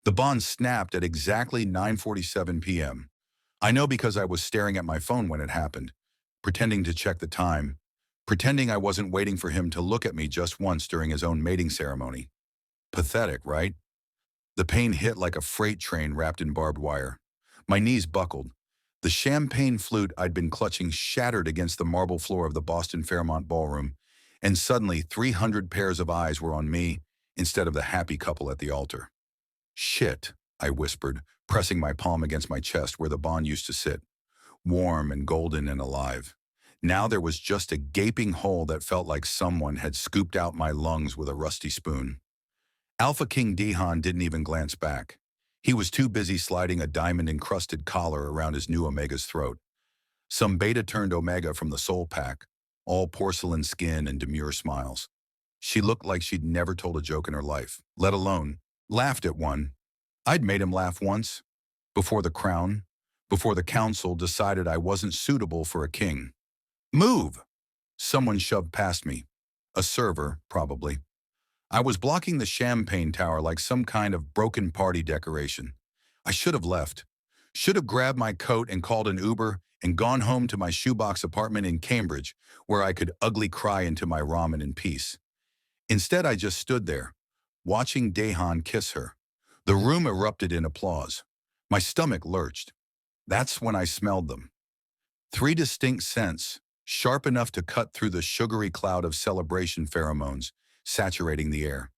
The bond snapped at exactly 9:47 p.m. I know because I was staring at my phone when it happened, pretending to check the time, pretending I wasn't waiting for him to look at me just once during his own mating ceremony. Pathetic, right? The pain hit like a freight train wrapped in barbed wire. My knees buckled. The champagne flute I'd been clutching shattered against the marble floor of the Boston Fairmont Ballroom, and suddenly 300 pairs of eyes were on me instead of the happy couple at the altar. Shit, I whispered, pressing my palm against my chest where the bond used to sit, warm and golden and alive. Now there was just a gaping hole that felt like someone had scooped out my lungs with a rusty spoon. Alpha King Daehan didn't even glance back. He was too busy sliding a diamond-encrusted collar around his new Omega's throat. Some beta-turned Omega from the Soul Pack, all porcelain skin and demure smiles. She looked like she'd never told a joke in her life, let alone laughed at one. I'd made him laugh once, before the crown, before the council decided I wasn't suitable for a king. Move! Someone shoved past me. A server, probably. I was blocking the champagne tower like some kind of broken party decoration. I should have left. Should have grabbed my coat and called an Uber and gone home to my shoebox apartment in Cambridge, where I could ugly cry into my ramen in peace. Instead, I just stood there, watching Daehan kiss her. The room erupted in applause. My stomach lurched. That's when I smelled them. 3 distinct scents, sharp enough to cut through the sugary cloud of celebration pheromones saturating the air.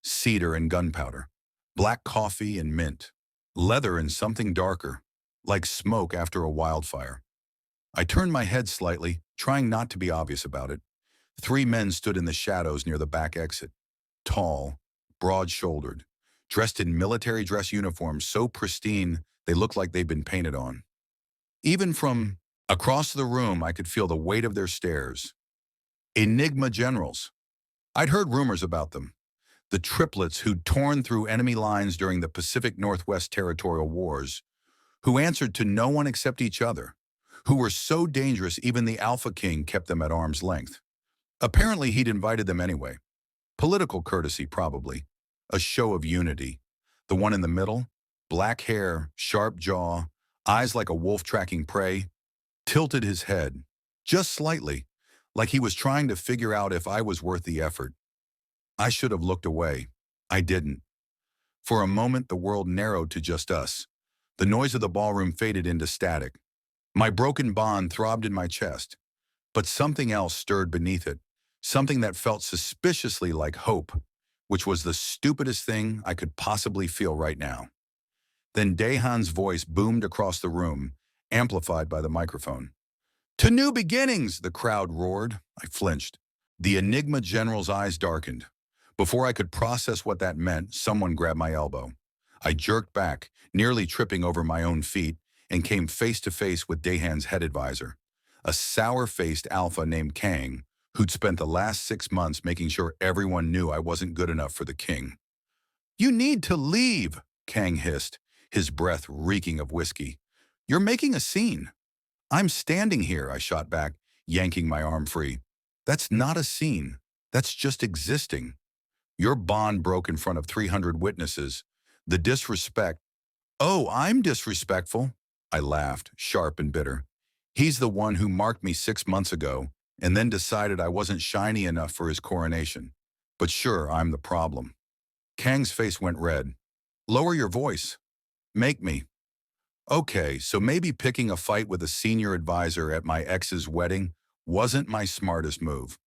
Cedar and gunpowder, black coffee and mint, leather and something darker, like smoke after a wildfire. I turned my head slightly, trying not to be obvious about it. 3 men stood in the shadows near the back exit. Tall, broad-shouldered, dressed in military dress uniforms so pristine they looked like they'd been painted on. Even from across the room, I could feel the weight of their stares. Enigma generals. I'd heard rumors about them. The triplets who'd torn through enemy lines during the Pacific Northwest territorial wars, who answered to no one except each other, who were so dangerous even the Alpha King kept them at arm's length. Apparently he'd invited them anyway. Political courtesy, probably. A show of unity. The one in the middle, black hair, sharp jaw, eyes like a wolf tracking prey, tilted his head, just slightly, like he was trying to figure out if I was worth the effort. I should have looked away. I didn't. For a moment, the world narrowed to just us. The noise of the ballroom faded into static. My broken bond throbbed in my chest, but something else stirred beneath it, something that felt suspiciously like hope, which was the stupidest thing I could possibly feel right now. Then Daehan's voice boomed across the room, amplified by the microphone. "To new beginnings!" the crowd roared. I flinched. The Enigma general's eyes darkened. Before I could process what that meant, someone grabbed my elbow. I jerked back, nearly tripping over my own feet, and came face to face with Daehan's head advisor, a sour-faced alpha named Kang, who'd spent the last 6 months making sure everyone knew I wasn't good enough for the king. "You need to leave," Kang hissed, his breath reeking of whiskey. "You're making a scene." "I'm standing here," I shot back, yanking my arm free. "That's not a scene. That's just existing. Your bond broke in front of 300 witnesses. The disrespect—" "Oh, I'm disrespectful," I laughed, sharp and bitter. "He's the one who marked me 6 months ago and then decided I wasn't shiny enough for his coronation. But sure, I'm the problem." Kang's face went red. "Lower your voice. Make me." Okay, so maybe picking a fight with a senior advisor at my ex's wedding wasn't my smartest move.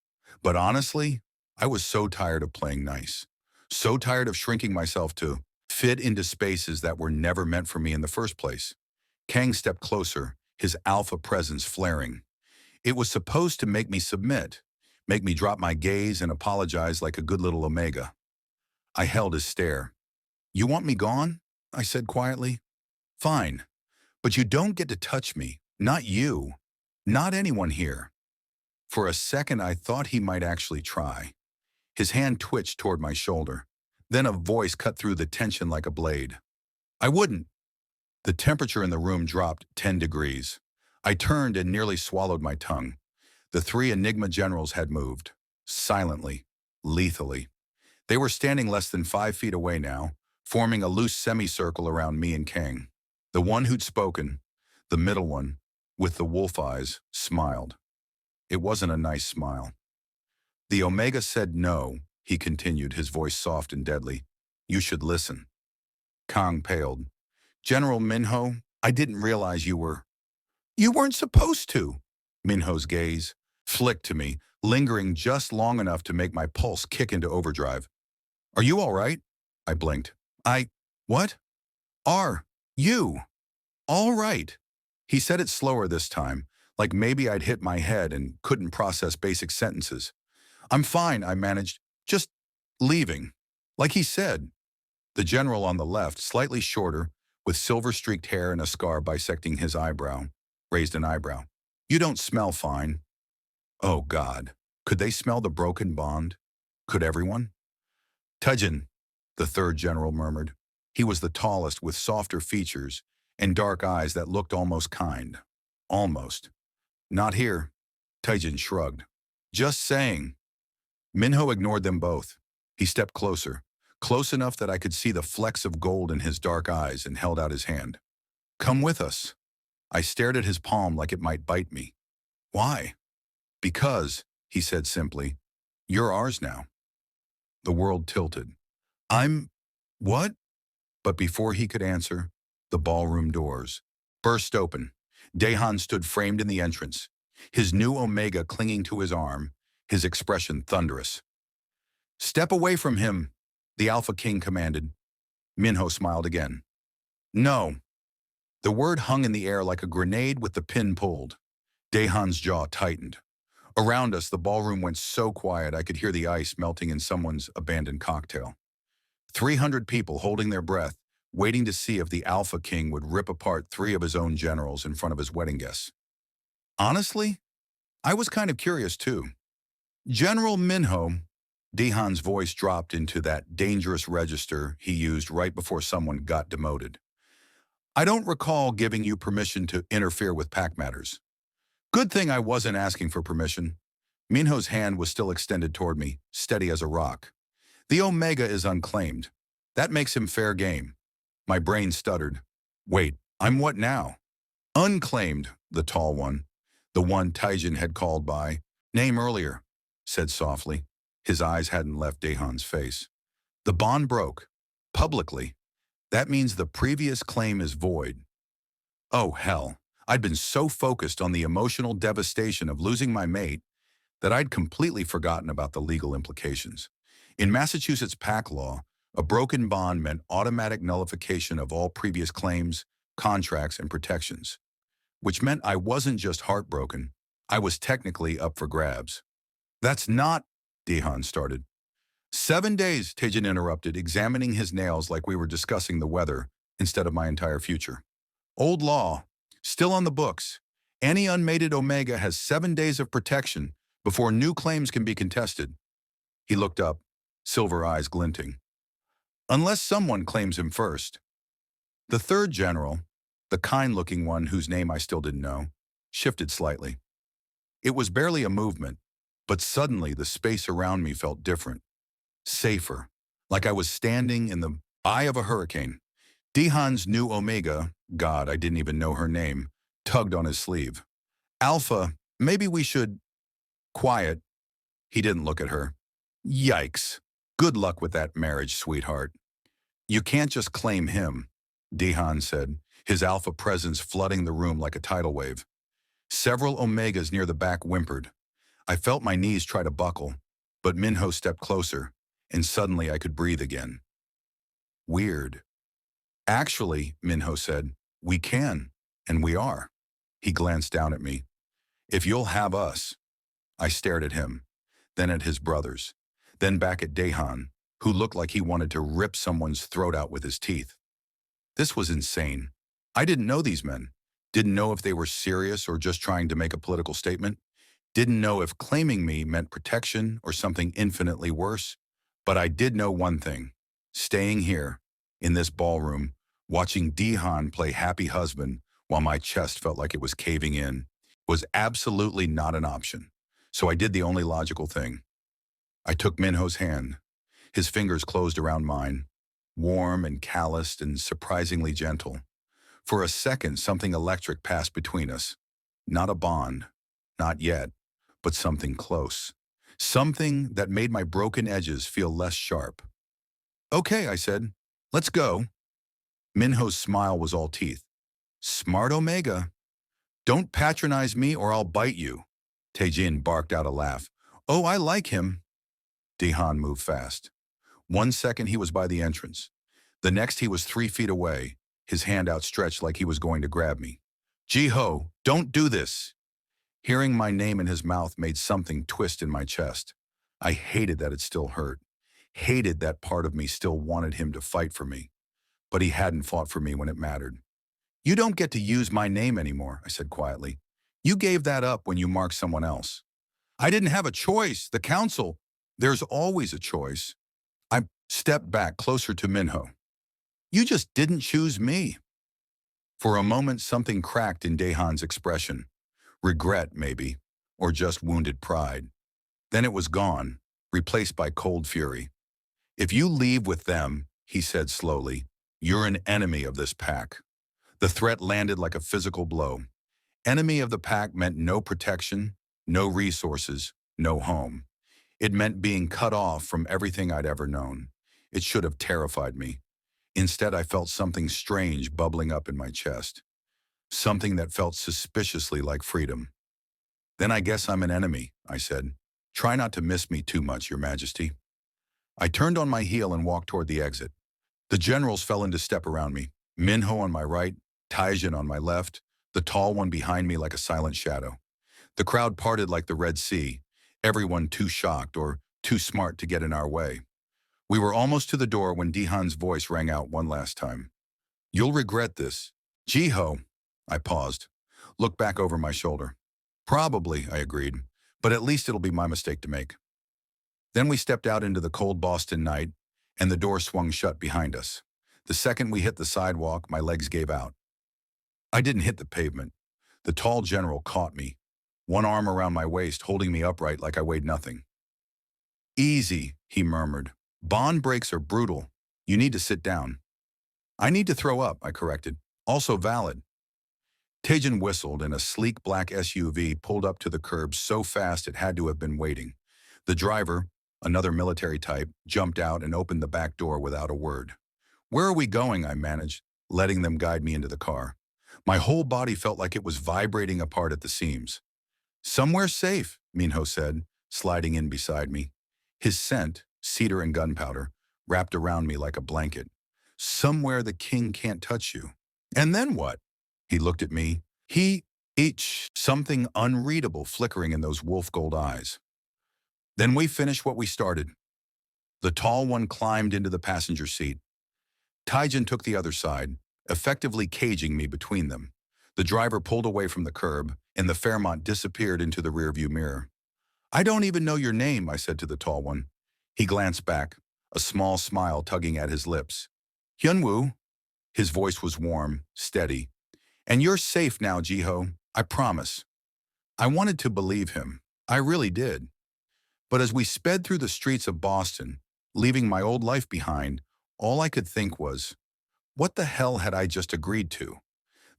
But honestly, I was so tired of playing nice. So tired of shrinking myself to fit into spaces that were never meant for me in the first place. Kang stepped closer, his alpha presence flaring. It was supposed to make me submit, make me drop my gaze and apologize like a good little Omega. I held his stare. "You want me gone?" I said quietly. "Fine. But you don't get to touch me. Not you. Not anyone here." For a second, I thought he might actually try. His hand twitched toward my shoulder. Then a voice cut through the tension like a blade. "I wouldn't." The temperature in the room dropped 10 degrees. I turned and nearly swallowed my tongue. The 3 Enigma generals had moved. Silently. Lethally. They were standing less than 5 feet away now, forming a loose semicircle around me and Kang. The one who'd spoken, the middle one, with the wolf eyes, smiled. It wasn't a nice smile. The Omega said no, he continued, his voice soft and deadly. You should listen. Kang paled. General Minho, I didn't realize you were. You weren't supposed to. Minho's gaze flicked to me, lingering just long enough to make my pulse kick into overdrive. Are you all right? I blinked. What? Are you all right? He said it slower this time, like maybe I'd hit my head and couldn't process basic sentences. I'm fine, I managed. Just leaving. Like he said. The general on the left, slightly shorter, with silver-streaked hair and a scar bisecting his eyebrow, raised an eyebrow. You don't smell fine. Oh, God. Could they smell the broken bond? Could everyone? Taehan, the third general murmured. He was the tallest, with softer features and dark eyes that looked almost kind. Almost. Not here. Taehan shrugged. Just saying. Minho ignored them both. He stepped closer, close enough that I could see the flecks of gold in his dark eyes, and held out his hand. Come with us. I stared at his palm like it might bite me. Why? Because, he said simply, you're ours now. The world tilted. What? But before he could answer, the ballroom doors burst open. Daehan stood framed in the entrance, his new Omega clinging to his arm, his expression thunderous. Step away from him, the Alpha King commanded. Minho smiled again. No. The word hung in the air like a grenade with the pin pulled. Daehan's jaw tightened. Around us, the ballroom went so quiet I could hear the ice melting in someone's abandoned cocktail. 300 people holding their breath, waiting to see if the Alpha King would rip apart 3 of his own generals in front of his wedding guests. Honestly, I was kind of curious too. General Minho, Daehan's voice dropped into that dangerous register he used right before someone got demoted. I don't recall giving you permission to interfere with pack matters. Good thing I wasn't asking for permission. Minho's hand was still extended toward me, steady as a rock. The Omega is unclaimed. That makes him fair game. My brain stuttered. Wait, I'm what now? Unclaimed, the tall one. The one Taehan had called by name earlier, said softly. His eyes hadn't left Daehan's face. The bond broke. Publicly. That means the previous claim is void. Oh, hell. I'd been so focused on the emotional devastation of losing my mate that I'd completely forgotten about the legal implications. In Massachusetts pack law, a broken bond meant automatic nullification of all previous claims, contracts, and protections, which meant I wasn't just heartbroken, I was technically up for grabs. That's not, Daehan started. 7 days, Taehan interrupted, examining his nails like we were discussing the weather instead of my entire future. Old law, still on the books. Any unmated Omega has 7 days of protection before new claims can be contested. He looked up, silver eyes glinting. Unless someone claims him first. The third general, the kind-looking one whose name I still didn't know, shifted slightly. It was barely a movement, but suddenly the space around me felt different. Safer, like I was standing in the eye of a hurricane. Daehan's new Omega, God, I didn't even know her name, tugged on his sleeve. Alpha, maybe we should... Quiet. He didn't look at her. Yikes. Good luck with that marriage, sweetheart. You can't just claim him, Daehan said, his alpha presence flooding the room like a tidal wave. Several Omegas near the back whimpered. I felt my knees try to buckle, but Minho stepped closer, and suddenly I could breathe again. Weird. Actually, Minho said, we can, and we are. He glanced down at me. If you'll have us. I stared at him, then at his brothers, then back at Daehan, who looked like he wanted to rip someone's throat out with his teeth. This was insane. I didn't know these men, didn't know if they were serious or just trying to make a political statement, didn't know if claiming me meant protection or something infinitely worse, but I did know one thing. Staying here, in this ballroom, watching Daehan play happy husband while my chest felt like it was caving in, was absolutely not an option. So I did the only logical thing. I took Minho's hand. His fingers closed around mine. warm and calloused and surprisingly gentle. For a second, something electric passed between us. Not a bond, not yet, but something close. Something that made my broken edges feel less sharp. Okay, I said. Let's go. Minho's smile was all teeth. Smart Omega. Don't patronize me or I'll bite you. Taejin barked out a laugh. Oh, I like him. Daehan moved fast. 1 second he was by the entrance. The next he was 3 feet away, his hand outstretched like he was going to grab me. Jiho, don't do this. Hearing my name in his mouth made something twist in my chest. I hated that it still hurt. Hated that part of me still wanted him to fight for me. But he hadn't fought for me when it mattered. You don't get to use my name anymore, I said quietly. You gave that up when you marked someone else. I didn't have a choice. The council. There's always a choice. I stepped back closer to Minho. You just didn't choose me. For a moment, something cracked in Daehan's expression. Regret, maybe, or just wounded pride. Then it was gone, replaced by cold fury. If you leave with them, he said slowly, you're an enemy of this pack. The threat landed like a physical blow. Enemy of the pack meant no protection, no resources, no home. It meant being cut off from everything I'd ever known. It should have terrified me. Instead, I felt something strange bubbling up in my chest. Something that felt suspiciously like freedom. Then I guess I'm an enemy, I said. Try not to miss me too much, Your Majesty. I turned on my heel and walked toward the exit. The generals fell into step around me. Minho on my right, Taejin on my left, the tall one behind me like a silent shadow. The crowd parted like the Red Sea, everyone too shocked or too smart to get in our way. We were almost to the door when Daehan's voice rang out one last time. You'll regret this. Jiho. I paused, looked back over my shoulder. Probably, I agreed, but at least it'll be my mistake to make. Then we stepped out into the cold Boston night, and the door swung shut behind us. The second we hit the sidewalk, my legs gave out. I didn't hit the pavement. The tall general caught me, one arm around my waist, holding me upright like I weighed nothing. Easy, he murmured. Bond breaks are brutal. You need to sit down. I need to throw up, I corrected. Also valid. Taejin whistled and a sleek black SUV pulled up to the curb so fast it had to have been waiting. The driver, another military type, jumped out and opened the back door without a word. Where are we going? I managed, letting them guide me into the car. My whole body felt like it was vibrating apart at the seams. Somewhere safe, Minho said, sliding in beside me. His scent, cedar and gunpowder, wrapped around me like a blanket. Somewhere the king can't touch you. And then what? He looked at me. Something unreadable flickering in those wolf gold eyes. Then we finished what we started. The tall one climbed into the passenger seat. Taejin took the other side, effectively caging me between them. The driver pulled away from the curb, and the Fairmont disappeared into the rearview mirror. I don't even know your name, I said to the tall one. He glanced back, a small smile tugging at his lips. Hyunwoo. His voice was warm, steady. And you're safe now, Jiho. I promise. I wanted to believe him. I really did. But as we sped through the streets of Boston, leaving my old life behind, all I could think was, what the hell had I just agreed to?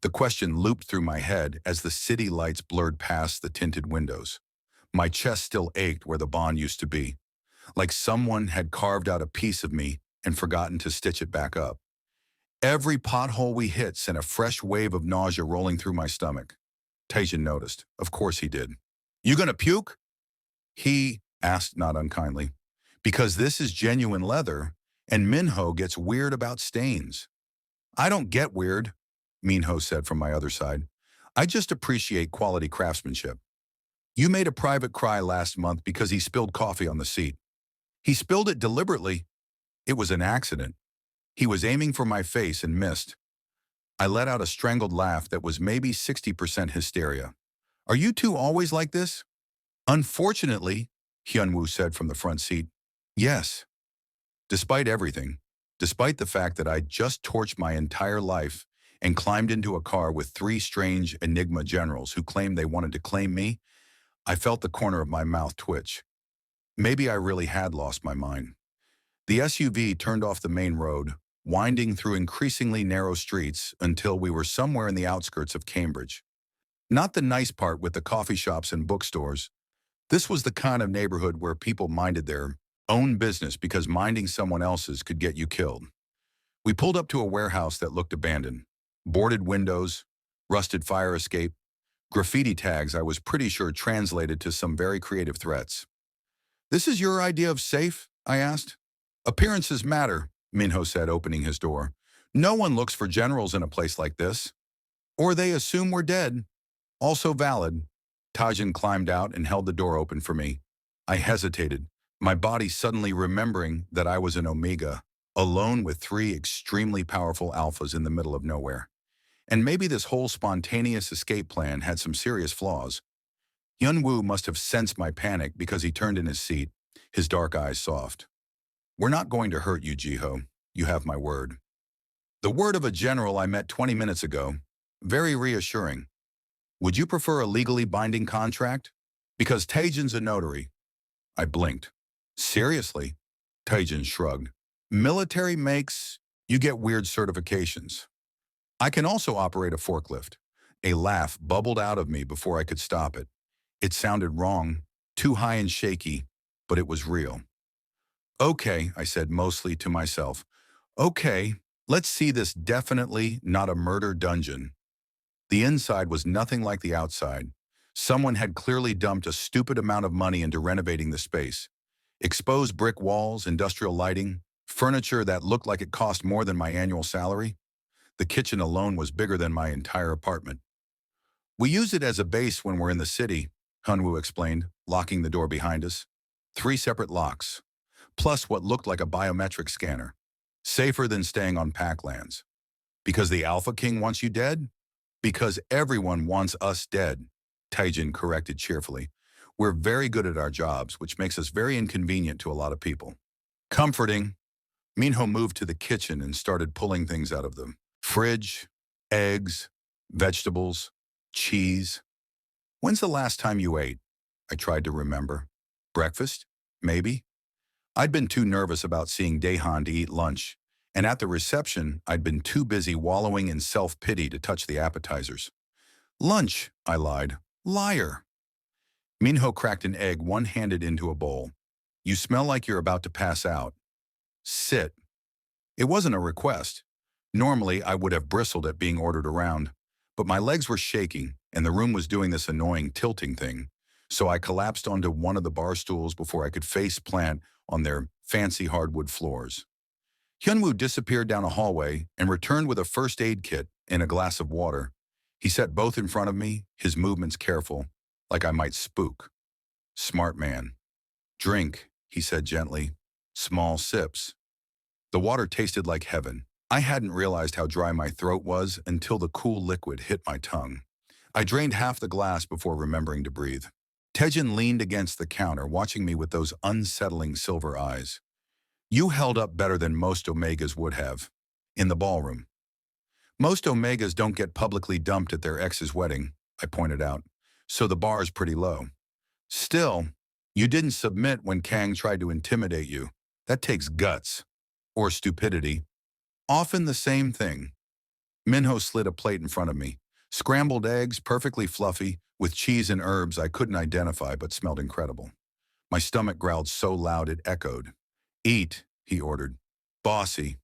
The question looped through my head as the city lights blurred past the tinted windows. My chest still ached where the bond used to be, like someone had carved out a piece of me and forgotten to stitch it back up. Every pothole we hit sent a fresh wave of nausea rolling through my stomach. Taejin noticed. Of course he did. You gonna puke? He asked not unkindly. Because this is genuine leather, and Minho gets weird about stains. I don't get weird, Minho said from my other side. I just appreciate quality craftsmanship. You made a private cry last month because he spilled coffee on the seat. He spilled it deliberately. It was an accident. He was aiming for my face and missed. I let out a strangled laugh that was maybe 60% hysteria. Are you two always like this? Unfortunately, Hyunwoo said from the front seat. Yes. Despite everything, despite the fact that I'd just torched my entire life and climbed into a car with 3 strange Enigma generals who claimed they wanted to claim me, I felt the corner of my mouth twitch. Maybe I really had lost my mind. The SUV turned off the main road, winding through increasingly narrow streets until we were somewhere in the outskirts of Cambridge. Not the nice part with the coffee shops and bookstores. This was the kind of neighborhood where people minded their own business because minding someone else's could get you killed. We pulled up to a warehouse that looked abandoned. Boarded windows, rusted fire escape, graffiti tags I was pretty sure translated to some very creative threats. "This is your idea of safe?" I asked. "Appearances matter," Minho said, opening his door. "No one looks for generals in a place like this. Or they assume we're dead." "Also valid." Tajin climbed out and held the door open for me. I hesitated, my body suddenly remembering that I was an Omega, alone with three extremely powerful alphas in the middle of nowhere. And maybe this whole spontaneous escape plan had some serious flaws. Hyunwoo must have sensed my panic because he turned in his seat, his dark eyes soft. "We're not going to hurt you, Jiho. You have my word." The word of a general I met 20 minutes ago. Very reassuring. "Would you prefer a legally binding contract? Because Taejin's a notary." I blinked. "Seriously?" Taejin shrugged. "Military makes you get weird certifications. I can also operate a forklift." A laugh bubbled out of me before I could stop it. It sounded wrong, too high and shaky, but it was real. "Okay," I said mostly to myself. "Okay, let's see this definitely not a murder dungeon." The inside was nothing like the outside. Someone had clearly dumped a stupid amount of money into renovating the space. Exposed brick walls, industrial lighting, furniture that looked like it cost more than my annual salary. The kitchen alone was bigger than my entire apartment. "We use it as a base when we're in the city," Hunwoo explained, locking the door behind us. 3 separate locks, plus what looked like a biometric scanner. Safer than staying on Packlands. "Because the Alpha King wants you dead?" "Because everyone wants us dead," Taejin corrected cheerfully. "We're very good at our jobs, which makes us very inconvenient to a lot of people." Comforting. Minho moved to the kitchen and started pulling things out of the fridge, eggs, vegetables, cheese. "When's the last time you ate?" I tried to remember. "Breakfast? Maybe?" I'd been too nervous about seeing Daehan to eat lunch, and at the reception, I'd been too busy wallowing in self-pity to touch the appetizers. "Lunch," I lied. "Liar." Minho cracked an egg one-handed into a bowl. "You smell like you're about to pass out. Sit." It wasn't a request. Normally, I would have bristled at being ordered around, but my legs were shaking, and the room was doing this annoying tilting thing, so I collapsed onto one of the bar stools before I could face plant on their fancy hardwood floors. Hyunwoo disappeared down a hallway and returned with a first aid kit and a glass of water. He set both in front of me, his movements careful, like I might spook. "Smart man." "Drink," he said gently. "Small sips." The water tasted like heaven. I hadn't realized how dry my throat was until the cool liquid hit my tongue. I drained half the glass before remembering to breathe. Taejin leaned against the counter, watching me with those unsettling silver eyes. "You held up better than most Omegas would have. In the ballroom." "Most Omegas don't get publicly dumped at their ex's wedding," I pointed out, "so the bar's pretty low." "Still, you didn't submit when Kang tried to intimidate you. That takes guts. Or stupidity. Often the same thing." Minho slid a plate in front of me. Scrambled eggs, perfectly fluffy, with cheese and herbs I couldn't identify but smelled incredible. My stomach growled so loud it echoed. "Eat," he ordered. "Bossy."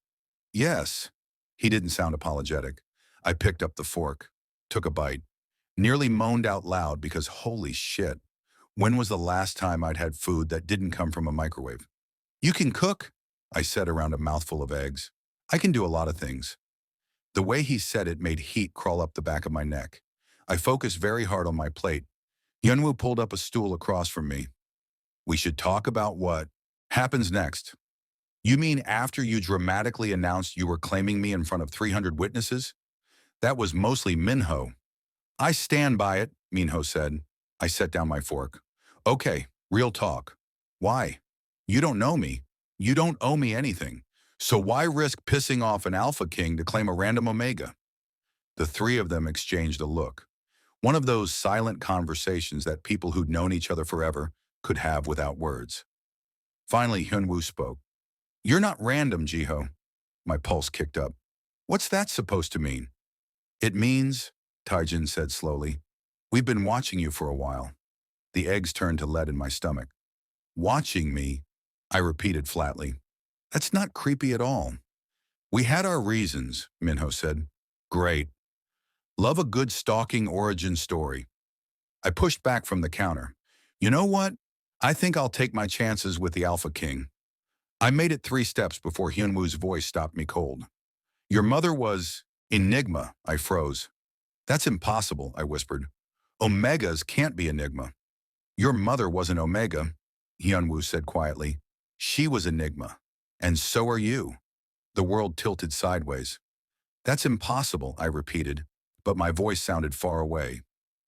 "Yes." He didn't sound apologetic. I picked up the fork, took a bite, nearly moaned out loud because holy shit, when was the last time I'd had food that didn't come from a microwave? "You can cook," I said around a mouthful of eggs. "I can do a lot of things." The way he said it made heat crawl up the back of my neck. I focused very hard on my plate. Hyunwoo pulled up a stool across from me. "We should talk about what happens next." "You mean after you dramatically announced you were claiming me in front of 300 witnesses?" That was mostly Minho. "I stand by it," Minho said. I set down my fork. "Okay, real talk. Why? You don't know me. You don't owe me anything. So why risk pissing off an Alpha King to claim a random Omega?" The three of them exchanged a look. One of those silent conversations that people who'd known each other forever could have without words. Finally, Hyunwoo spoke. "You're not random, Jiho. My pulse kicked up. What's that supposed to mean? It means, Taijin said slowly, we've been watching you for a while. The eggs turned to lead in my stomach. Watching me? I repeated flatly. That's not creepy at all. We had our reasons, Minho said. Great. Love a good stalking origin story. I pushed back from the counter. You know what? I think I'll take my chances with the Alpha King. I made it 3 steps before Hyunwoo's voice stopped me cold. Your mother was Enigma, I froze. That's impossible, I whispered. Omegas can't be Enigma. Your mother wasn't Omega, Hyunwoo said quietly. She was Enigma. And so are you. The world tilted sideways. That's impossible, I repeated, but my voice sounded far away,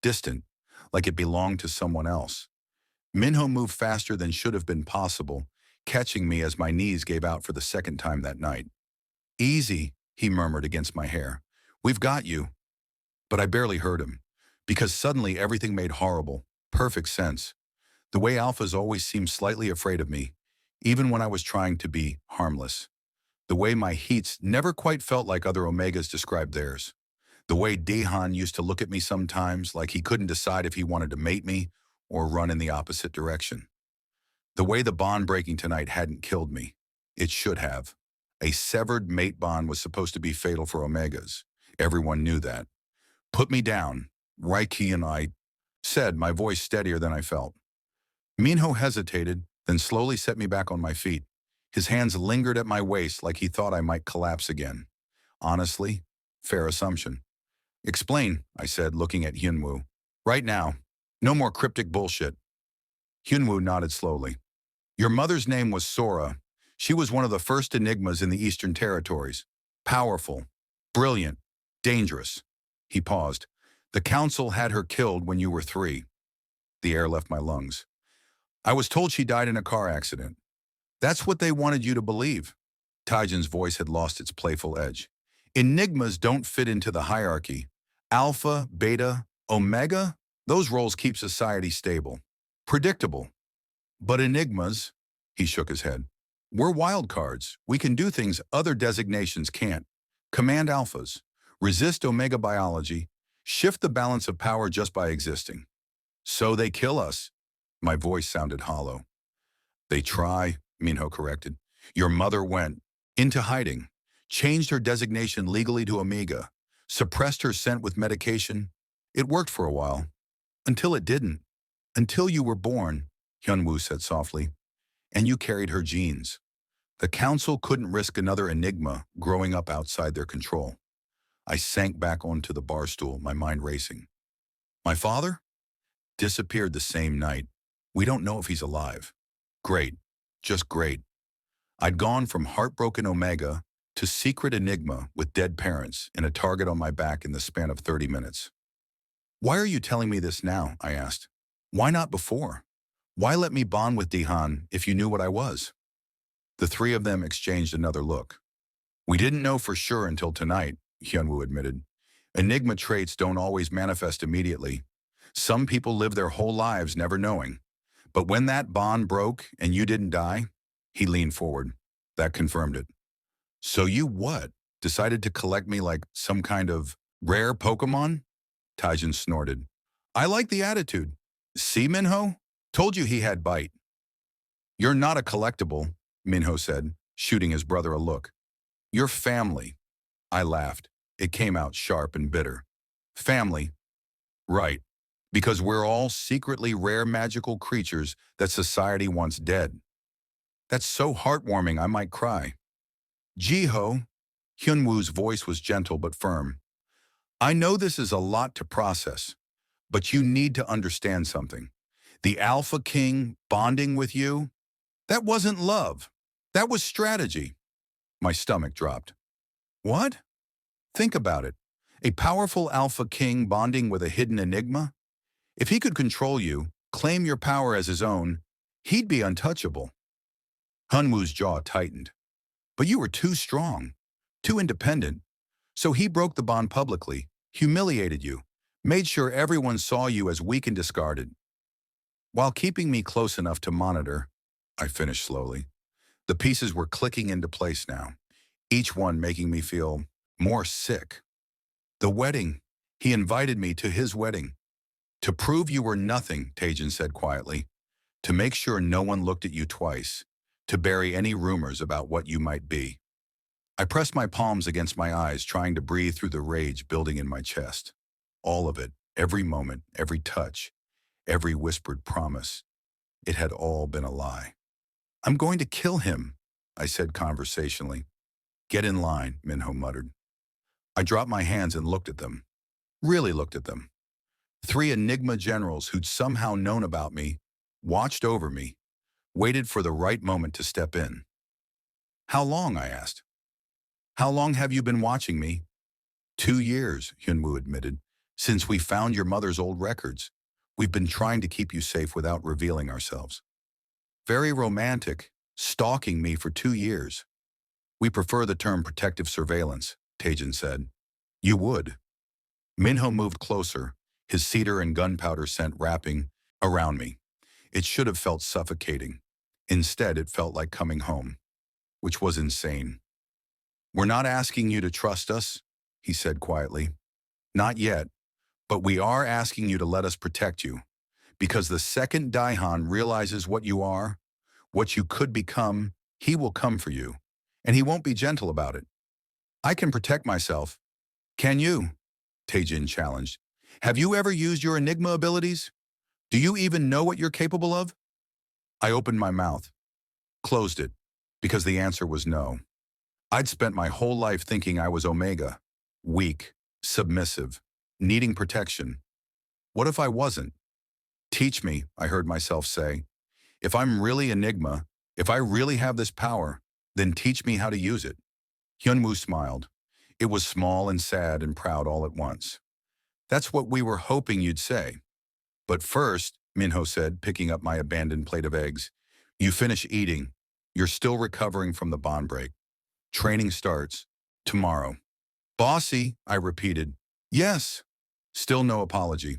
distant, like it belonged to someone else. Minho moved faster than should have been possible, catching me as my knees gave out for the second time that night. Easy, he murmured against my hair. We've got you. But I barely heard him, because suddenly everything made horrible, perfect sense. The way Alphas always seemed slightly afraid of me, even when I was trying to be harmless. The way my heats never quite felt like other Omegas described theirs. The way Daehan used to look at me sometimes like he couldn't decide if he wanted to mate me or run in the opposite direction. The way the bond breaking tonight hadn't killed me. It should have. A severed mate bond was supposed to be fatal for Omegas. Everyone knew that. Put me down, Raiki and I said, my voice steadier than I felt. Minho hesitated, then slowly set me back on my feet. His hands lingered at my waist like he thought I might collapse again. Honestly, fair assumption. Explain, I said, looking at Hyunwoo. Right now. No more cryptic bullshit. Hyunwoo nodded slowly. Your mother's name was Sora. She was one of the first Enigmas in the Eastern Territories. Powerful, brilliant, dangerous. He paused. The council had her killed when you were 3. The air left my lungs. I was told she died in a car accident. That's what they wanted you to believe. Taijin's voice had lost its playful edge. Enigmas don't fit into the hierarchy. Alpha, Beta, Omega, those roles keep society stable. Predictable. But Enigmas, he shook his head, we're wild cards. We can do things other designations can't. Command Alphas, resist Omega biology, shift the balance of power just by existing. So they kill us. My voice sounded hollow. They try, Minho corrected. Your mother went into hiding, changed her designation legally to Omega, suppressed her scent with medication. It worked for a while. Until it didn't. Until you were born, Hyunwoo said softly, and you carried her genes. The council couldn't risk another Enigma growing up outside their control. I sank back onto the bar stool, my mind racing. My father? Disappeared the same night. We don't know if he's alive. Great. Just great. I'd gone from heartbroken Omega to secret Enigma with dead parents and a target on my back in the span of 30 minutes. Why are you telling me this now? I asked. Why not before? Why let me bond with Daehan if you knew what I was? The 3 of them exchanged another look. We didn't know for sure until tonight, Hyunwoo admitted. Enigma traits don't always manifest immediately. Some people live their whole lives never knowing. But when that bond broke and you didn't die, he leaned forward. That confirmed it. So you what? Decided to collect me like some kind of rare Pokemon? Taijin snorted. I like the attitude. See, Minho? Told you he had bite. You're not a collectible, Minho said, shooting his brother a look. You're family. I laughed. It came out sharp and bitter. Family. Right. Because we're all secretly rare magical creatures that society wants dead. That's so heartwarming I might cry. Jiho, Hyunwoo's voice was gentle but firm. I know this is a lot to process, but you need to understand something. The Alpha King bonding with you, that wasn't love. That was strategy. My stomach dropped. What? Think about it. A powerful Alpha King bonding with a hidden Enigma? If he could control you, claim your power as his own, he'd be untouchable. Hyunwoo's jaw tightened. But you were too strong, too independent. So he broke the bond publicly, humiliated you, made sure everyone saw you as weak and discarded. While keeping me close enough to monitor, I finished slowly. The pieces were clicking into place now. each one making me feel more sick. The wedding. He invited me to his wedding. To prove you were nothing, Daehan said quietly. To make sure no one looked at you twice. To bury any rumors about what you might be. I pressed my palms against my eyes, trying to breathe through the rage building in my chest. All of it, every moment, every touch, every whispered promise. It had all been a lie. I'm going to kill him, I said conversationally. Get in line, Minho muttered. I dropped my hands and looked at them. Really looked at them. 3 Enigma generals who'd somehow known about me, watched over me, waited for the right moment to step in. How long, I asked. How long have you been watching me? 2 years, Hyunwoo admitted. Since we found your mother's old records. We've been trying to keep you safe without revealing ourselves. Very romantic, stalking me for 2 years. We prefer the term protective surveillance, Daehan said. You would. Minho moved closer, his cedar and gunpowder scent wrapping around me. It should have felt suffocating. Instead, it felt like coming home, which was insane. We're not asking you to trust us, he said quietly. Not yet, but we are asking you to let us protect you. Because the second Daehan realizes what you are, what you could become, he will come for you. And he won't be gentle about it. I can protect myself. Can you? Daehan challenged. Have you ever used your Enigma abilities? Do you even know what you're capable of? I opened my mouth, closed it, because the answer was no. I'd spent my whole life thinking I was Omega, weak, submissive, needing protection. What if I wasn't? Teach me, I heard myself say. If I'm really Enigma, if I really have this power, then teach me how to use it. Hyunwoo smiled. It was small and sad and proud all at once. That's what we were hoping you'd say. But first, Minho said, picking up my abandoned plate of eggs, you finish eating. You're still recovering from the bond break. Training starts tomorrow. Bossy, I repeated. Yes. Still no apology.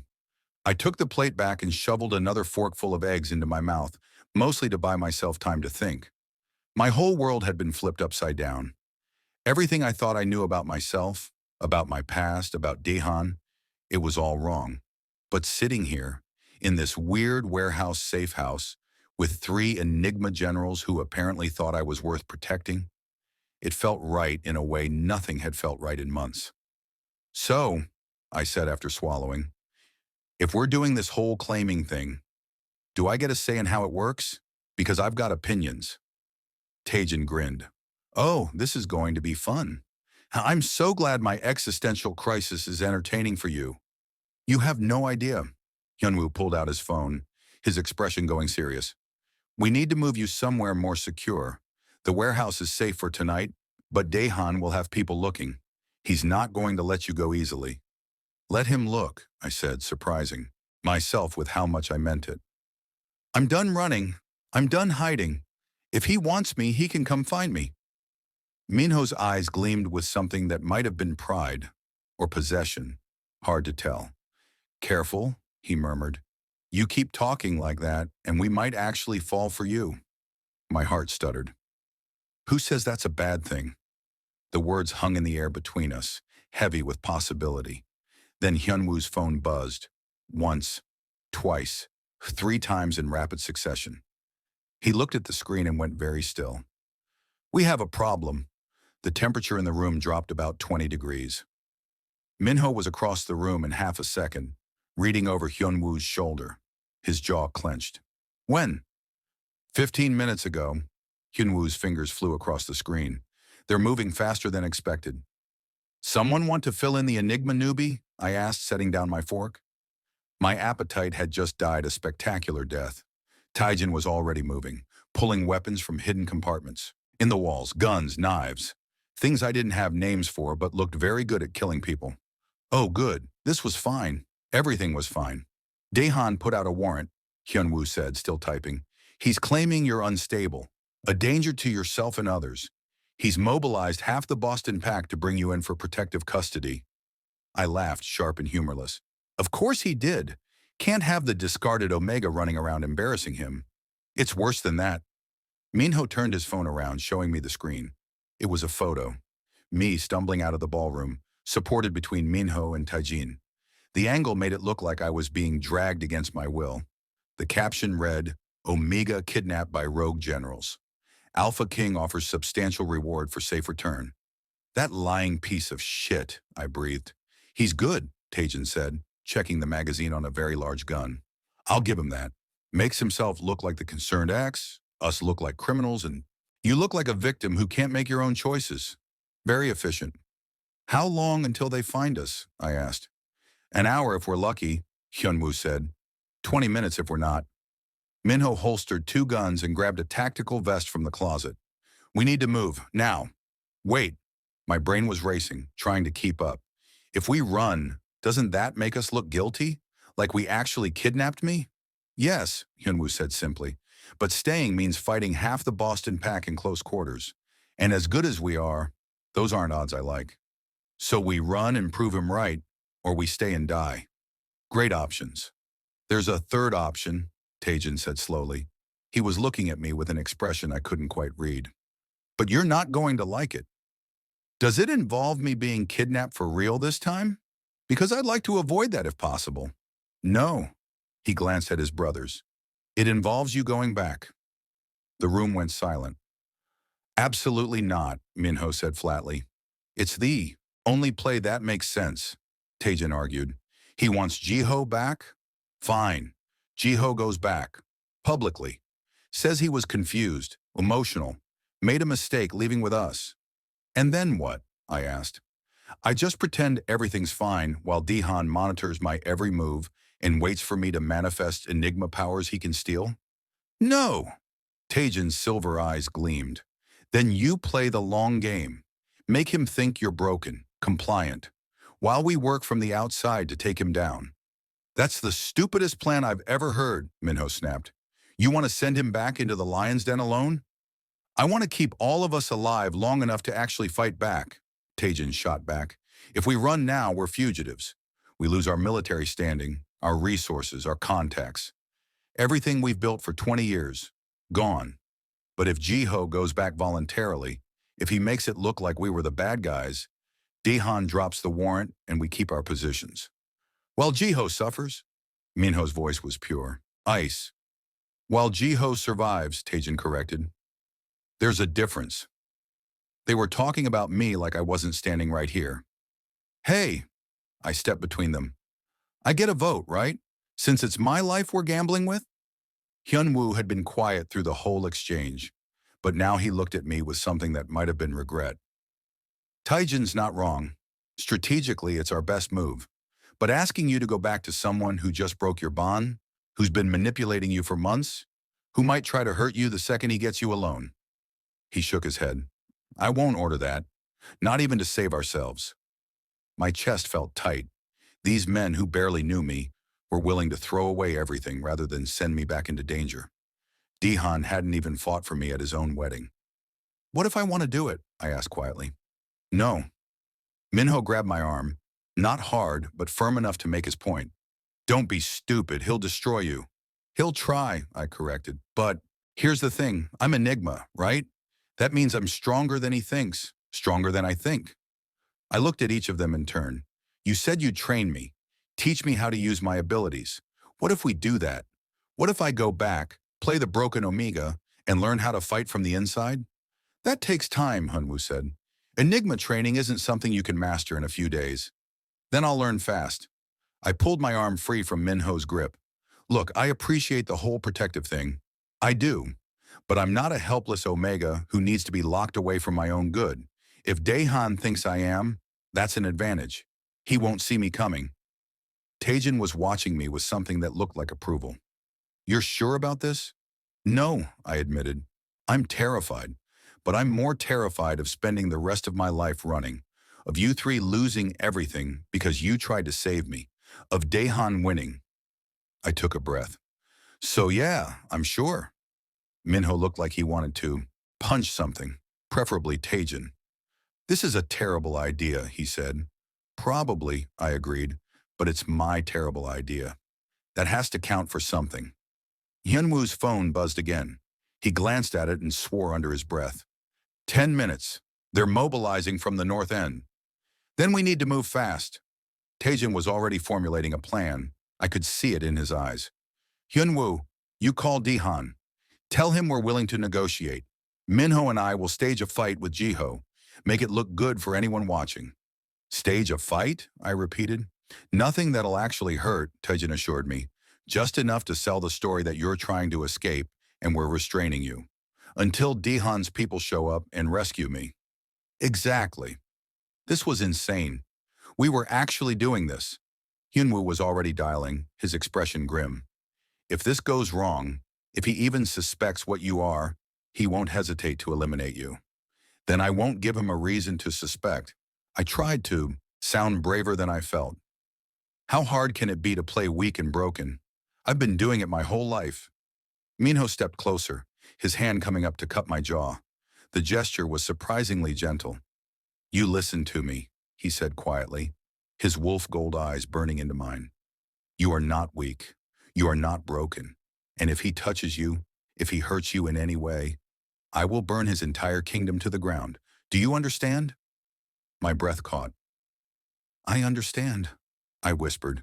I took the plate back and shoveled another forkful of eggs into my mouth, mostly to buy myself time to think. My whole world had been flipped upside down. Everything I thought I knew about myself, about my past, about Daehan, it was all wrong. But sitting here, in this weird warehouse safe house, with 3 Enigma generals who apparently thought I was worth protecting, it felt right in a way nothing had felt right in months. So, I said after swallowing, if we're doing this whole claiming thing, do I get a say in how it works? Because I've got opinions. Daehan grinned. Oh, this is going to be fun. I'm so glad my existential crisis is entertaining for you. You have no idea. Hyunwoo pulled out his phone, his expression going serious. We need to move you somewhere more secure. The warehouse is safe for tonight, but Daehan will have people looking. He's not going to let you go easily. Let him look, I said, surprising myself with how much I meant it. I'm done running. I'm done hiding. If he wants me, he can come find me. Minho's eyes gleamed with something that might have been pride or possession. Hard to tell. Careful, he murmured. You keep talking like that, and we might actually fall for you. My heart stuttered. Who says that's a bad thing? The words hung in the air between us, heavy with possibility. Then Hyunwoo's phone buzzed. Once, twice, 3 times in rapid succession. He looked at the screen and went very still. We have a problem. The temperature in the room dropped about 20 degrees. Minho was across the room in half a second, reading over Hyunwoo's shoulder. His jaw clenched. When? 15 minutes ago. Hyunwoo's fingers flew across the screen. They're moving faster than expected. Someone want to fill in the Enigma newbie? I asked, setting down my fork. My appetite had just died a spectacular death. Daehan was already moving, pulling weapons from hidden compartments. In the walls, guns, knives. Things I didn't have names for but looked very good at killing people. Oh, good. This was fine. Everything was fine. Daehan put out a warrant, Hyunwoo said, still typing. He's claiming you're unstable, a danger to yourself and others. He's mobilized half the Boston Pack to bring you in for protective custody. I laughed, sharp and humorless. Of course he did. Can't have the discarded Omega running around embarrassing him. It's worse than that. Minho turned his phone around, showing me the screen. It was a photo. me stumbling out of the ballroom, supported between Minho and Taijin. The angle made it look like I was being dragged against my will. The caption read, Omega kidnapped by rogue generals. Alpha King offers substantial reward for safe return. That lying piece of shit, I breathed. He's good, Taijin said, checking the magazine on a very large gun. I'll give him that. Makes himself look like the concerned acts, us look like criminals, and you look like a victim who can't make your own choices. Very efficient. How long until they find us? I asked. An hour if we're lucky, Hyunwoo said. 20 minutes if we're not. Minho holstered 2 guns and grabbed a tactical vest from the closet. We need to move, now. Wait. My brain was racing, trying to keep up. If we run, doesn't that make us look guilty? Like we actually kidnapped me? Yes, Hyunwoo said simply. But staying means fighting half the Boston pack in close quarters. And as good as we are, those aren't odds I like. So we run and prove him right, or we stay and die. Great options. There's a third option, Taijin said slowly. He was looking at me with an expression I couldn't quite read. But you're not going to like it. Does it involve me being kidnapped for real this time? Because I'd like to avoid that if possible. No, he glanced at his brothers. It involves you going back. The room went silent. Absolutely not, Minho said flatly. It's the only play that makes sense, Taijin argued. He wants Jiho back? Fine. Jiho goes back. Publicly. Says he was confused, emotional, made a mistake leaving with us. And then what? I asked. I just pretend everything's fine while Daehan monitors my every move and waits for me to manifest Enigma powers he can steal? No! Taijin's silver eyes gleamed. Then you play the long game. Make him think you're broken, compliant, while we work from the outside to take him down. That's the stupidest plan I've ever heard, Minho snapped. You want to send him back into the lion's den alone? I want to keep all of us alive long enough to actually fight back, Taijin shot back. If we run now, we're fugitives. We lose our military standing, our resources, our contacts. Everything we've built for 20 years, gone. But if Jiho goes back voluntarily, if he makes it look like we were the bad guys, Daehan drops the warrant and we keep our positions. While Jiho suffers, Minho's voice was pure. Ice. While Jiho survives, Taijin corrected. There's a difference. They were talking about me like I wasn't standing right here. Hey, I stepped between them. I get a vote, right? Since it's my life we're gambling with? Hyunwoo had been quiet through the whole exchange, but now he looked at me with something that might have been regret. Taijin's not wrong. Strategically, it's our best move. But asking you to go back to someone who just broke your bond, who's been manipulating you for months, who might try to hurt you the second he gets you alone. He shook his head. I won't order that, not even to save ourselves. My chest felt tight. These men who barely knew me were willing to throw away everything rather than send me back into danger. Daehan hadn't even fought for me at his own wedding. What if I want to do it? I asked quietly. No. Minho grabbed my arm, not hard, but firm enough to make his point. Don't be stupid, he'll destroy you. He'll try, I corrected. But here's the thing, I'm Enigma, right? That means I'm stronger than he thinks, stronger than I think. I looked at each of them in turn. You said you'd train me, teach me how to use my abilities. What if we do that? What if I go back, play the broken Omega, and learn how to fight from the inside? That takes time, Hyunwoo said. Enigma training isn't something you can master in a few days. Then I'll learn fast. I pulled my arm free from Minho's grip. Look, I appreciate the whole protective thing. I do. But I'm not a helpless Omega who needs to be locked away for my own good. If Daehan thinks I am, that's an advantage. He won't see me coming. Taijin was watching me with something that looked like approval. You're sure about this? No, I admitted. I'm terrified. But I'm more terrified of spending the rest of my life running, of you three losing everything because you tried to save me, of Daehan winning. I took a breath. So yeah, I'm sure. Minho looked like he wanted to punch something, preferably Taijin. This is a terrible idea, he said. Probably, I agreed, but it's my terrible idea. That has to count for something. Hyunwoo's phone buzzed again. He glanced at it and swore under his breath. 10 minutes. They're mobilizing from the north end. Then we need to move fast. Taejin was already formulating a plan. I could see it in his eyes. Hyunwoo, you call Daehan. Tell him we're willing to negotiate. Minho and I will stage a fight with Jiho. Make it look good for anyone watching. Stage a fight? I repeated. Nothing that'll actually hurt, Taejin assured me. Just enough to sell the story that you're trying to escape and we're restraining you. Until Daehan's people show up and rescue me. Exactly. This was insane. We were actually doing this. Hyunwoo was already dialing, his expression grim. If this goes wrong, if he even suspects what you are, he won't hesitate to eliminate you. Then I won't give him a reason to suspect. I tried to sound braver than I felt. How hard can it be to play weak and broken? I've been doing it my whole life. Minho stepped closer, his hand coming up to cut my jaw. The gesture was surprisingly gentle. You listen to me, he said quietly, his wolf gold eyes burning into mine. You are not weak. You are not broken. And if he touches you, if he hurts you in any way, I will burn his entire kingdom to the ground. Do you understand? My breath caught. I understand, I whispered.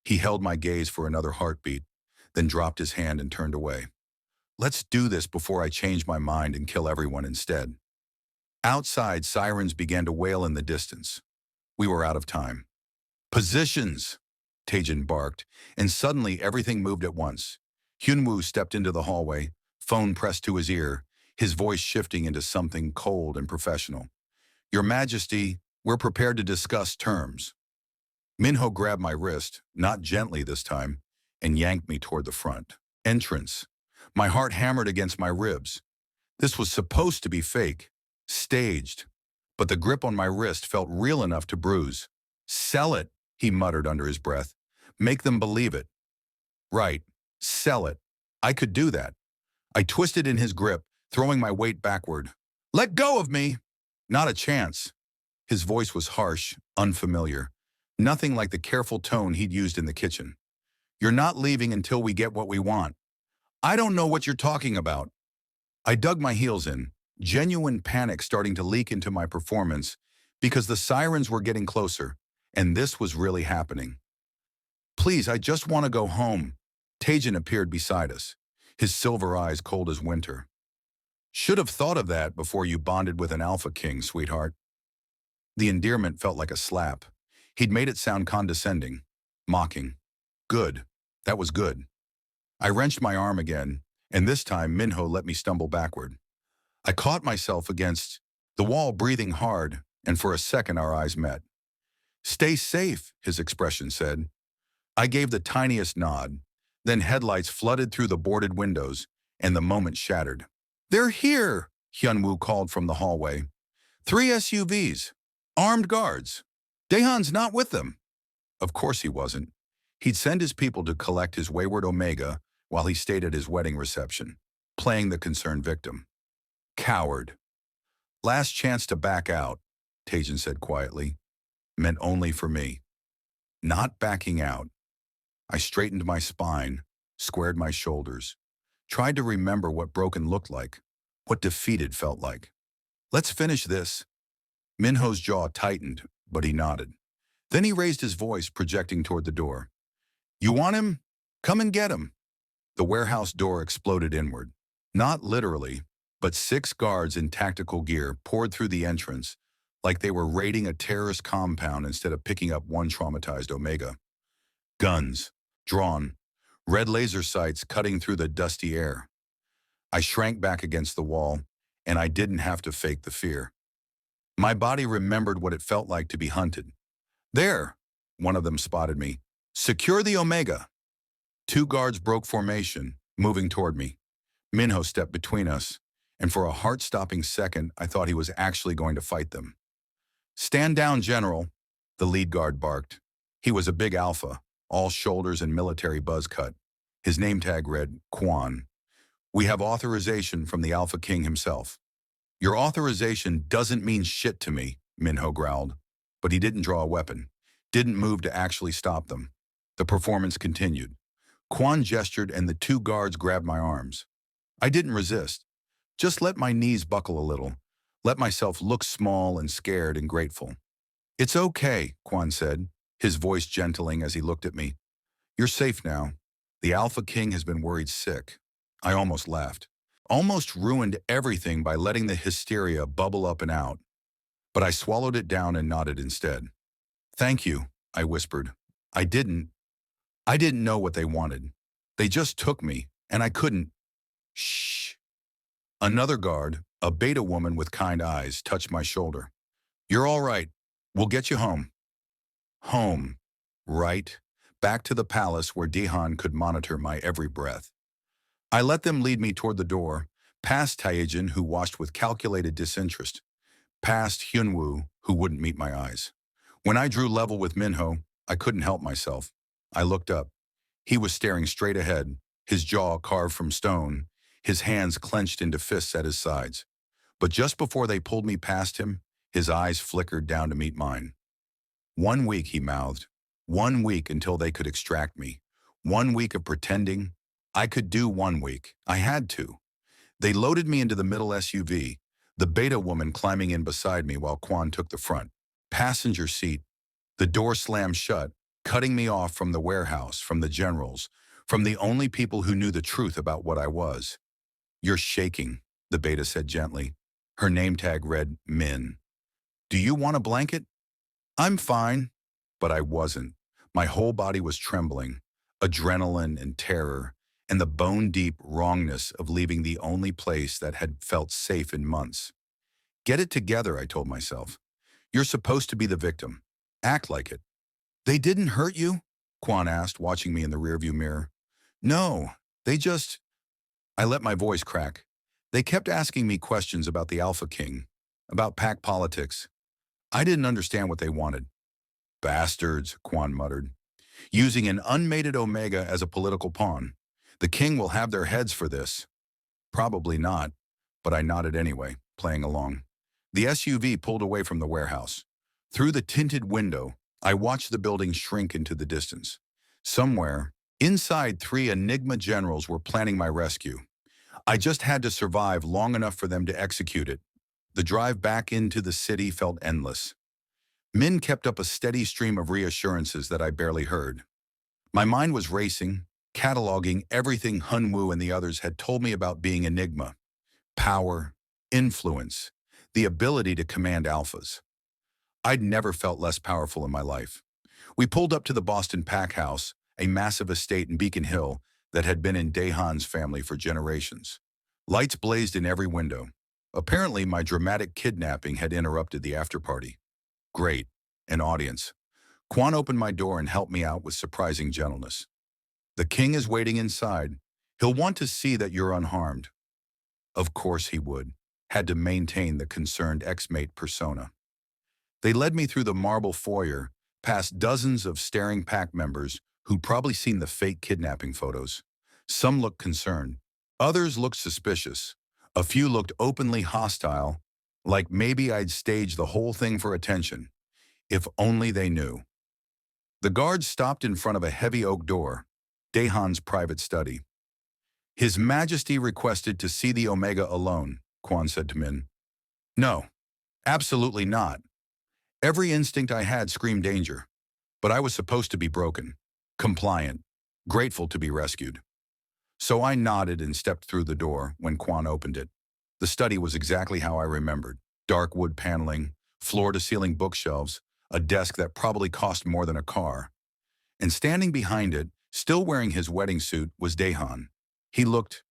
He held my gaze for another heartbeat, then dropped his hand and turned away. Let's do this before I change my mind and kill everyone instead. Outside, sirens began to wail in the distance. We were out of time. Positions! Taejin barked, and suddenly everything moved at once. Hyunwoo stepped into the hallway, phone pressed to his ear, his voice shifting into something cold and professional. Your Majesty, we're prepared to discuss terms. Minho grabbed my wrist, not gently this time, and yanked me toward the front. Entrance. My heart hammered against my ribs. This was supposed to be fake, staged, but the grip on my wrist felt real enough to bruise. Sell it, he muttered under his breath. Make them believe it. Right, sell it. I could do that. I twisted in his grip, throwing my weight backward. Let go of me! Not a chance. His voice was harsh, unfamiliar. Nothing like the careful tone he'd used in the kitchen. You're not leaving until we get what we want. I don't know what you're talking about. I dug my heels in, genuine panic starting to leak into my performance because the sirens were getting closer, and this was really happening. Please, I just want to go home. Taejin appeared beside us, his silver eyes cold as winter. Should have thought of that before you bonded with an Alpha King, sweetheart. The endearment felt like a slap. He'd made it sound condescending, mocking. Good. That was good. I wrenched my arm again, and this time Minho let me stumble backward. I caught myself against the wall, breathing hard, and for a second our eyes met. Stay safe, his expression said. I gave the tiniest nod, then headlights flooded through the boarded windows, and the moment shattered. They're here, Hyunwoo called from the hallway. 3 SUVs, armed guards. Daehan's not with them. Of course he wasn't. He'd send his people to collect his wayward Omega while he stayed at his wedding reception, playing the concerned victim. Coward. Last chance to back out, Taejin said quietly. Meant only for me. Not backing out. I straightened my spine, squared my shoulders, tried to remember what broken looked like, what defeated felt like. Let's finish this. Minho's jaw tightened, but he nodded. Then he raised his voice, projecting toward the door. You want him? Come and get him. The warehouse door exploded inward. Not literally, but 6 guards in tactical gear poured through the entrance like they were raiding a terrorist compound instead of picking up one traumatized Omega. Guns, drawn, red laser sights cutting through the dusty air. I shrank back against the wall, and I didn't have to fake the fear. My body remembered what it felt like to be hunted. There, one of them spotted me. Secure the Omega. 2 guards broke formation, moving toward me. Minho stepped between us, and for a heart-stopping second, I thought he was actually going to fight them. Stand down, General, the lead guard barked. He was a big alpha, all shoulders and military buzz cut. His name tag read, Quan. We have authorization from the Alpha King himself. Your authorization doesn't mean shit to me, Minho growled. But he didn't draw a weapon, didn't move to actually stop them. The performance continued. Quan gestured and the 2 guards grabbed my arms. I didn't resist, just let my knees buckle a little, let myself look small and scared and grateful. "It's okay," Quan said, his voice gentling as he looked at me. "You're safe now. The Alpha King has been worried sick." I almost laughed. Almost ruined everything by letting the hysteria bubble up and out. But I swallowed it down and nodded instead. "Thank you," I whispered. I didn't. I didn't know what they wanted. They just took me, and I couldn't. Shh. Another guard, a beta woman with kind eyes, touched my shoulder. "You're all right. We'll get you home." Home. Right. Back to the palace where Daehan could monitor my every breath. I let them lead me toward the door, past Taejin, who watched with calculated disinterest, past Hyunwoo, who wouldn't meet my eyes. When I drew level with Minho, I couldn't help myself. I looked up. He was staring straight ahead, his jaw carved from stone, his hands clenched into fists at his sides. But just before they pulled me past him, his eyes flickered down to meet mine. "1 week," he mouthed. 1 week until they could extract me. 1 week of pretending. I could do 1 week. I had to. They loaded me into the middle SUV, the beta woman climbing in beside me while Quan took the front. Passenger seat. The door slammed shut, cutting me off from the warehouse, from the generals, from the only people who knew the truth about what I was. "You're shaking," the beta said gently. Her name tag read Min. "Do you want a blanket?" "I'm fine." But I wasn't. My whole body was trembling, adrenaline and terror, and the bone-deep wrongness of leaving the only place that had felt safe in months. "Get it together," I told myself. "You're supposed to be the victim. Act like it." "They didn't hurt you?" Quan asked, watching me in the rearview mirror. "No, they just—" I let my voice crack. "They kept asking me questions about the Alpha King, about pack politics. I didn't understand what they wanted." "Bastards," Quan muttered. "Using an unmated Omega as a political pawn. The king will have their heads for this." "Probably not," but I nodded anyway, playing along. The SUV pulled away from the warehouse. Through the tinted window, I watched the building shrink into the distance. Somewhere, inside, 3 Enigma generals were planning my rescue. I just had to survive long enough for them to execute it. The drive back into the city felt endless. Min kept up a steady stream of reassurances that I barely heard. My mind was racing, cataloging everything Hunwoo and the others had told me about being Enigma. Power, influence, the ability to command alphas. I'd never felt less powerful in my life. We pulled up to the Boston Pack House, a massive estate in Beacon Hill that had been in Daehan's family for generations. Lights blazed in every window. Apparently, my dramatic kidnapping had interrupted the after-party. Great. An audience. Quan opened my door and helped me out with surprising gentleness. "The king is waiting inside. He'll want to see that you're unharmed." Of course he would. Had to maintain the concerned ex-mate persona. They led me through the marble foyer, past dozens of staring pack members who'd probably seen the fake kidnapping photos. Some looked concerned. Others looked suspicious. A few looked openly hostile, like maybe I'd staged the whole thing for attention. If only they knew. The guards stopped in front of a heavy oak door, Daehan's private study. "His Majesty requested to see the Omega alone," Quan said to Min. "No, absolutely not." Every instinct I had screamed danger, but I was supposed to be broken, compliant, grateful to be rescued. So I nodded and stepped through the door when Quan opened it. The study was exactly how I remembered. Dark wood paneling, floor-to-ceiling bookshelves, a desk that probably cost more than a car. And standing behind it, still wearing his wedding suit, was Daehan. He looked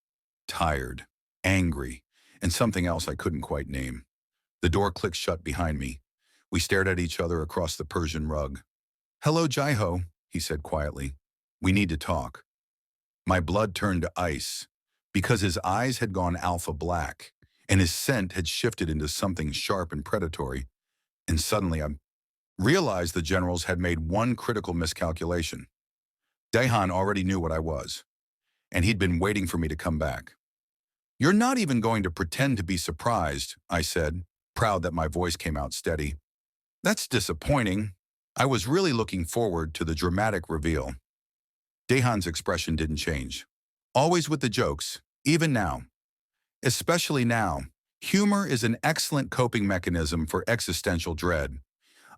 tired, angry, and something else I couldn't quite name. The door clicked shut behind me. We stared at each other across the Persian rug. "Hello, Jiho," he said quietly. "We need to talk." My blood turned to ice, because his eyes had gone alpha black, and his scent had shifted into something sharp and predatory. And suddenly I realized the generals had made one critical miscalculation. Daehan already knew what I was, and he'd been waiting for me to come back. "You're not even going to pretend to be surprised," I said, proud that my voice came out steady. "That's disappointing. I was really looking forward to the dramatic reveal." Daehan's expression didn't change. Always with the jokes, even now. "Especially now. Humor is an excellent coping mechanism for existential dread.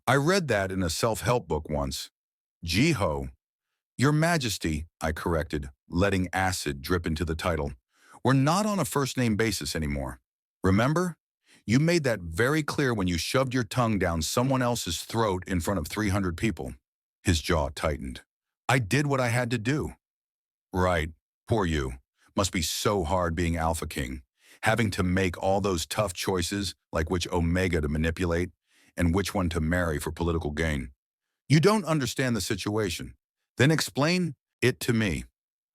I read that in a self-help book once. Jiho, Your Majesty, I corrected, letting acid drip into the title. We're not on a first-name basis anymore. Remember? You made that very clear when you shoved your tongue down someone else's throat in front of 300 people. His jaw tightened. I did what I had to do. Right. Poor you. Must be so hard being Alpha King. Having to make all those tough choices, like which Omega to manipulate and which one to marry for political gain. You don't understand the situation. Then explain it to me.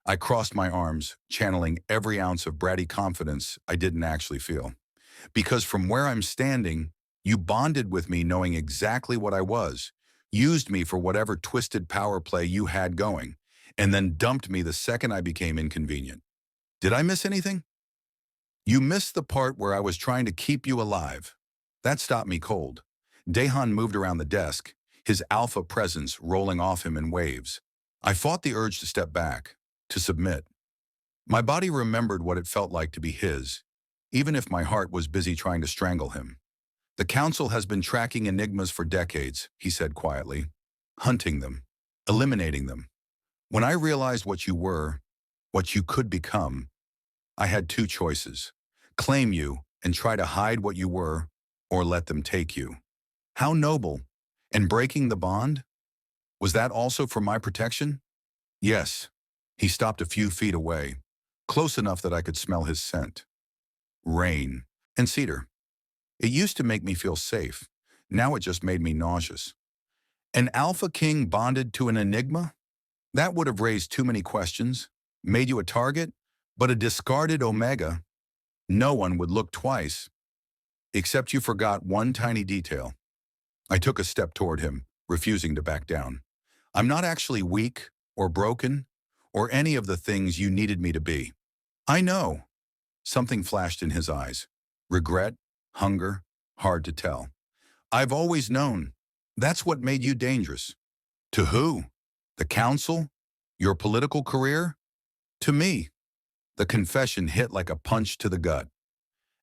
I crossed my arms, channeling every ounce of bratty confidence I didn't actually feel. Because from where I'm standing, you bonded with me knowing exactly what I was, used me for whatever twisted power play you had going, and then dumped me the second I became inconvenient. Did I miss anything? You missed the part where I was trying to keep you alive. That stopped me cold. Daehan moved around the desk, his alpha presence rolling off him in waves. I fought the urge to step back, to submit. My body remembered what it felt like to be his, even if my heart was busy trying to strangle him. The Council has been tracking enigmas for decades, he said quietly, hunting them, eliminating them. When I realized what you were, what you could become, I had two choices. Claim you and try to hide what you were, or let them take you. How noble. And breaking the bond? Was that also for my protection? Yes. He stopped a few feet away, close enough that I could smell his scent. Rain and cedar. It used to make me feel safe. Now it just made me nauseous. An Alpha King bonded to an enigma? That would have raised too many questions, made you a target, but a discarded Omega. No one would look twice. Except you forgot one tiny detail. I took a step toward him, refusing to back down. I'm not actually weak or broken or any of the things you needed me to be. I know. Something flashed in his eyes. Regret, hunger, hard to tell. I've always known. That's what made you dangerous. To who? The Council? Your political career? To me. The confession hit like a punch to the gut.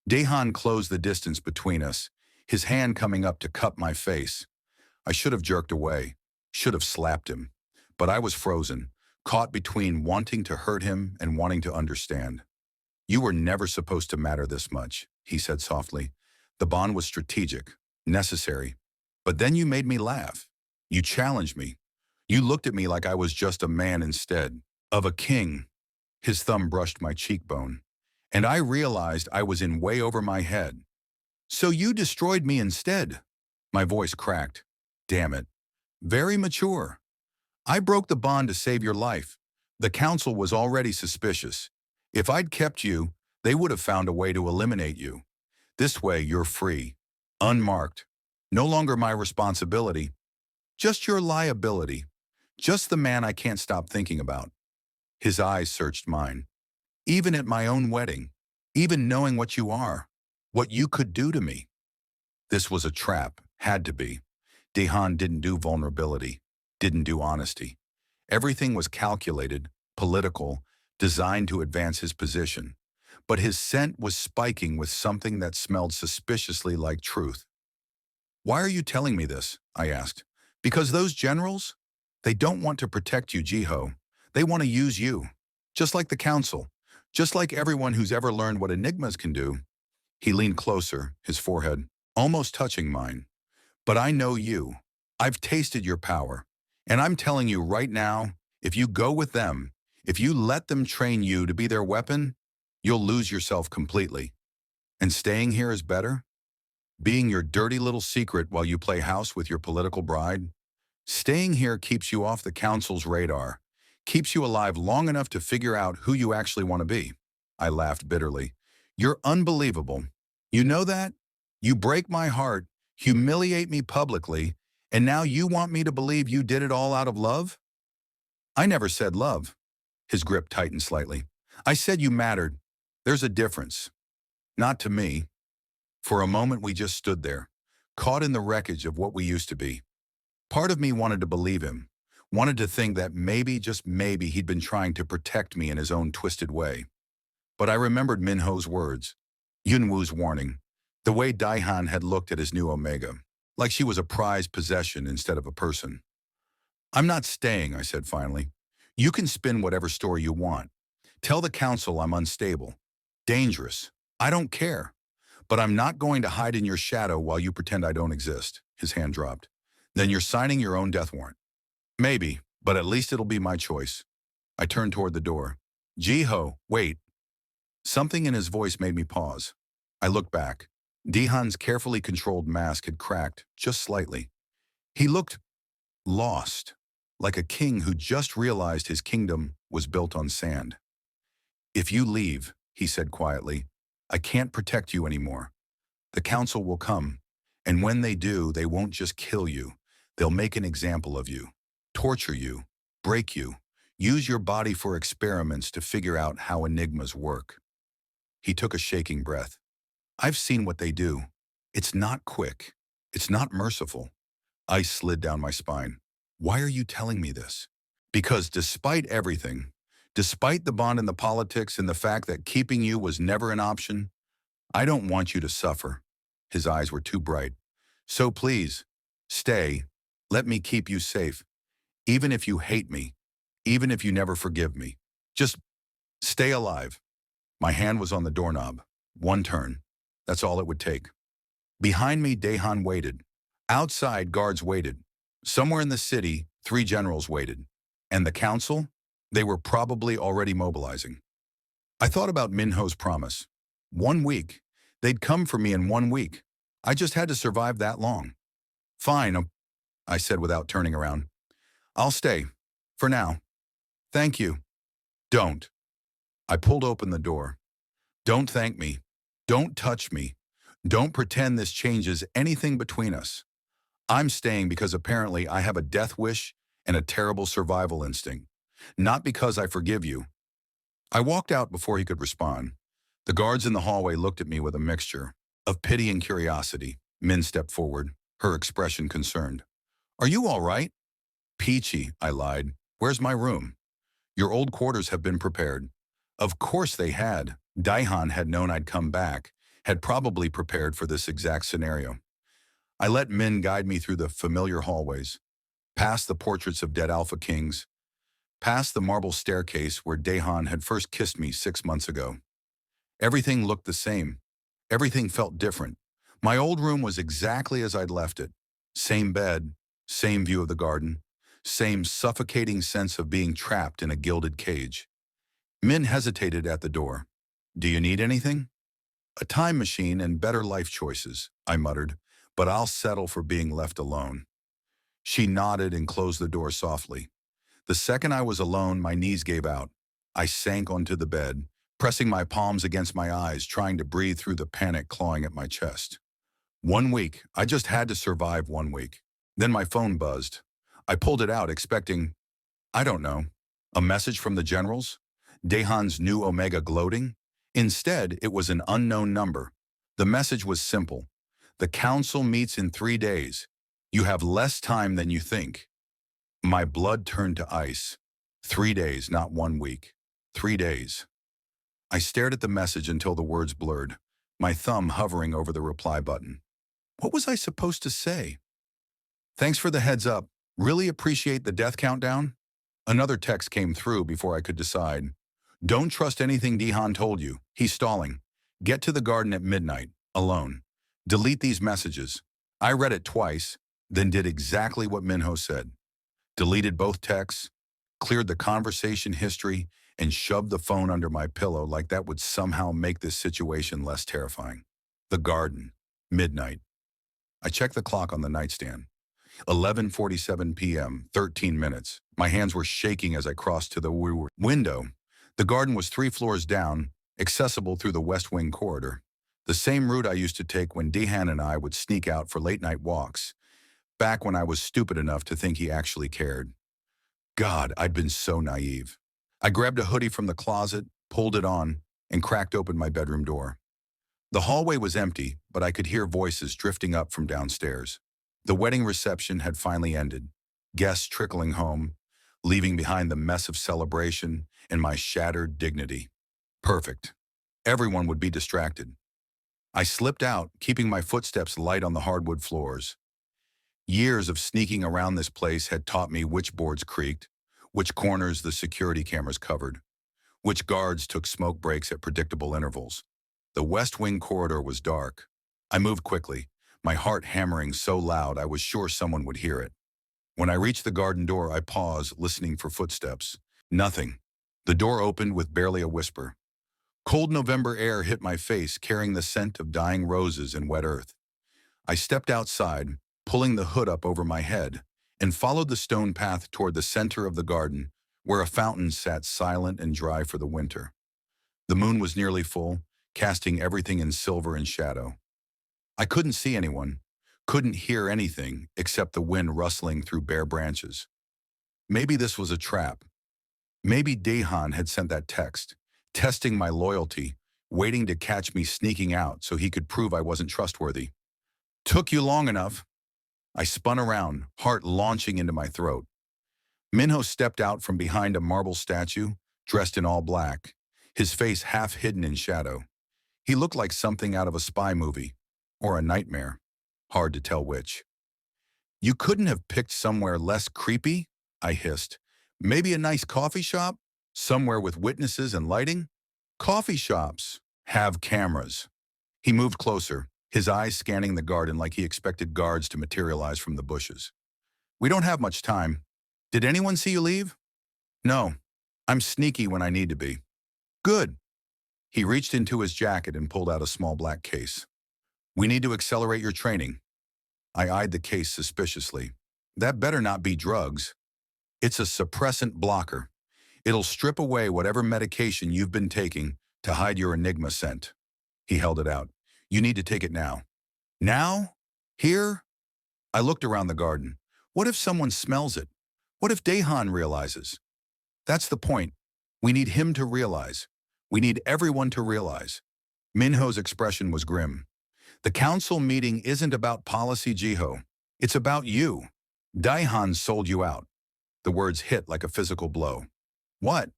Daehan closed the distance between us, his hand coming up to cup my face. I should have jerked away, should have slapped him. But I was frozen, caught between wanting to hurt him and wanting to understand. You were never supposed to matter this much, he said softly. The bond was strategic, necessary. But then you made me laugh. You challenged me. You looked at me like I was just a man instead of a king. His thumb brushed my cheekbone, and I realized I was in way over my head. So you destroyed me instead. My voice cracked. Damn it. Very mature. I broke the bond to save your life. The Council was already suspicious. If I'd kept you, they would have found a way to eliminate you. This way you're free, unmarked, no longer my responsibility, just your liability, just the man I can't stop thinking about. His eyes searched mine. Even at my own wedding, even knowing what you are, what you could do to me. This was a trap, had to be. Daehan didn't do vulnerability, didn't do honesty. Everything was calculated, political, designed to advance his position. But his scent was spiking with something that smelled suspiciously like truth. Why are you telling me this? I asked. Because those generals? They don't want to protect you, Jiho. They want to use you. Just like the Council. Just like everyone who's ever learned what enigmas can do. He leaned closer, his forehead almost touching mine. But I know you. I've tasted your power. And I'm telling you right now, if you go with them, if you let them train you to be their weapon, you'll lose yourself completely. And staying here is better? Being your dirty little secret while you play house with your political bride? Staying here keeps you off the Council's radar, keeps you alive long enough to figure out who you actually want to be. I laughed bitterly. You're unbelievable. You know that? You break my heart, humiliate me publicly, and now you want me to believe you did it all out of love? I never said love. His grip tightened slightly. I said you mattered. There's a difference. Not to me. For a moment we just stood there, caught in the wreckage of what we used to be. Part of me wanted to believe him, wanted to think that maybe, just maybe, he'd been trying to protect me in his own twisted way. But I remembered Minho's words. Yunwu's warning. The way Daehan had looked at his new Omega, like she was a prized possession instead of a person. I'm not staying, I said finally. You can spin whatever story you want. Tell the council I'm unstable. Dangerous. I don't care. But I'm not going to hide in your shadow while you pretend I don't exist. His hand dropped. Then you're signing your own death warrant. Maybe, but at least it'll be my choice. I turned toward the door. Jiho, wait. Something in his voice made me pause. I looked back. Daehan's carefully controlled mask had cracked, just slightly. He looked lost, like a king who just realized his kingdom was built on sand. If you leave, he said quietly, I can't protect you anymore. The council will come, and when they do, they won't just kill you. They'll make an example of you, torture you, break you, use your body for experiments to figure out how enigmas work. He took a shaking breath. I've seen what they do. It's not quick. It's not merciful. Ice slid down my spine. Why are you telling me this? Because despite everything, despite the bond in the politics and the fact that keeping you was never an option, I don't want you to suffer. His eyes were too bright. So please, stay. Let me keep you safe. Even if you hate me, even if you never forgive me. Just stay alive. My hand was on the doorknob. One turn. That's all it would take. Behind me, Daehan waited. Outside, guards waited. Somewhere in the city, 3 generals waited. And the council? They were probably already mobilizing. I thought about Minho's promise. 1 week. They'd come for me in 1 week. I just had to survive that long. Fine, I said without turning around. I'll stay. For now. Thank you. Don't. I pulled open the door. Don't thank me. Don't touch me. Don't pretend this changes anything between us. I'm staying because apparently I have a death wish and a terrible survival instinct. Not because I forgive you. I walked out before he could respond. The guards in the hallway looked at me with a mixture of pity and curiosity. Min stepped forward, her expression concerned. Are you all right? Peachy, I lied. Where's my room? Your old quarters have been prepared. Of course they had. Daehan had known I'd come back, had probably prepared for this exact scenario. I let Min guide me through the familiar hallways, past the portraits of dead Alpha Kings, past the marble staircase where Daehan had first kissed me 6 months ago. Everything looked the same. Everything felt different. My old room was exactly as I'd left it. Same bed, same view of the garden, same suffocating sense of being trapped in a gilded cage. Min hesitated at the door. Do you need anything? A time machine and better life choices, I muttered, but I'll settle for being left alone. She nodded and closed the door softly. The second I was alone, my knees gave out. I sank onto the bed, pressing my palms against my eyes, trying to breathe through the panic clawing at my chest. 1 week. I just had to survive 1 week. Then my phone buzzed. I pulled it out, expecting, I don't know, a message from the generals? Daehan's new Omega gloating? Instead, it was an unknown number. The message was simple. The council meets in 3 days. You have less time than you think. My blood turned to ice. 3 days, not 1 week. 3 days. I stared at the message until the words blurred, my thumb hovering over the reply button. What was I supposed to say? Thanks for the heads up. Really appreciate the death countdown? Another text came through before I could decide. Don't trust anything Daehan told you. He's stalling. Get to the garden at midnight, alone. Delete these messages. I read it twice, then did exactly what Minho said. Deleted both texts, cleared the conversation history, and shoved the phone under my pillow like that would somehow make this situation less terrifying. The garden. Midnight. I checked the clock on the nightstand. 11:47 p.m., 13 minutes. My hands were shaking as I crossed to the window. The garden was 3 floors down, accessible through the West Wing corridor. The same route I used to take when Daehan and I would sneak out for late-night walks, back when I was stupid enough to think he actually cared. God, I'd been so naive. I grabbed a hoodie from the closet, pulled it on, and cracked open my bedroom door. The hallway was empty, but I could hear voices drifting up from downstairs. The wedding reception had finally ended, guests trickling home, leaving behind the mess of celebration and my shattered dignity. Perfect. Everyone would be distracted. I slipped out, keeping my footsteps light on the hardwood floors. Years of sneaking around this place had taught me which boards creaked, which corners the security cameras covered, which guards took smoke breaks at predictable intervals. The West Wing corridor was dark. I moved quickly, my heart hammering so loud I was sure someone would hear it. When I reached the garden door, I paused, listening for footsteps. Nothing. The door opened with barely a whisper. Cold November air hit my face, carrying the scent of dying roses and wet earth. I stepped outside, pulling the hood up over my head, and followed the stone path toward the center of the garden, where a fountain sat silent and dry for the winter. The moon was nearly full, casting everything in silver and shadow. I couldn't see anyone, couldn't hear anything except the wind rustling through bare branches. Maybe this was a trap. Maybe Daehan had sent that text, testing my loyalty, waiting to catch me sneaking out so he could prove I wasn't trustworthy. Took you long enough. I spun around, heart launching into my throat. Minho stepped out from behind a marble statue, dressed in all black, his face half hidden in shadow. He looked like something out of a spy movie, or a nightmare. Hard to tell which. You couldn't have picked somewhere less creepy? I hissed. Maybe a nice coffee shop? Somewhere with witnesses and lighting? Coffee shops have cameras. He moved closer, his eyes scanning the garden like he expected guards to materialize from the bushes. We don't have much time. Did anyone see you leave? No. I'm sneaky when I need to be. Good. He reached into his jacket and pulled out a small black case. We need to accelerate your training. I eyed the case suspiciously. That better not be drugs. It's a suppressant blocker. It'll strip away whatever medication you've been taking to hide your Enigma scent. He held it out. You need to take it now. Now? Here? I looked around the garden. What if someone smells it? What if Daehan realizes? That's the point. We need him to realize. We need everyone to realize. Minho's expression was grim. The council meeting isn't about policy, Jiho. It's about you. Daehan sold you out. The words hit like a physical blow. What?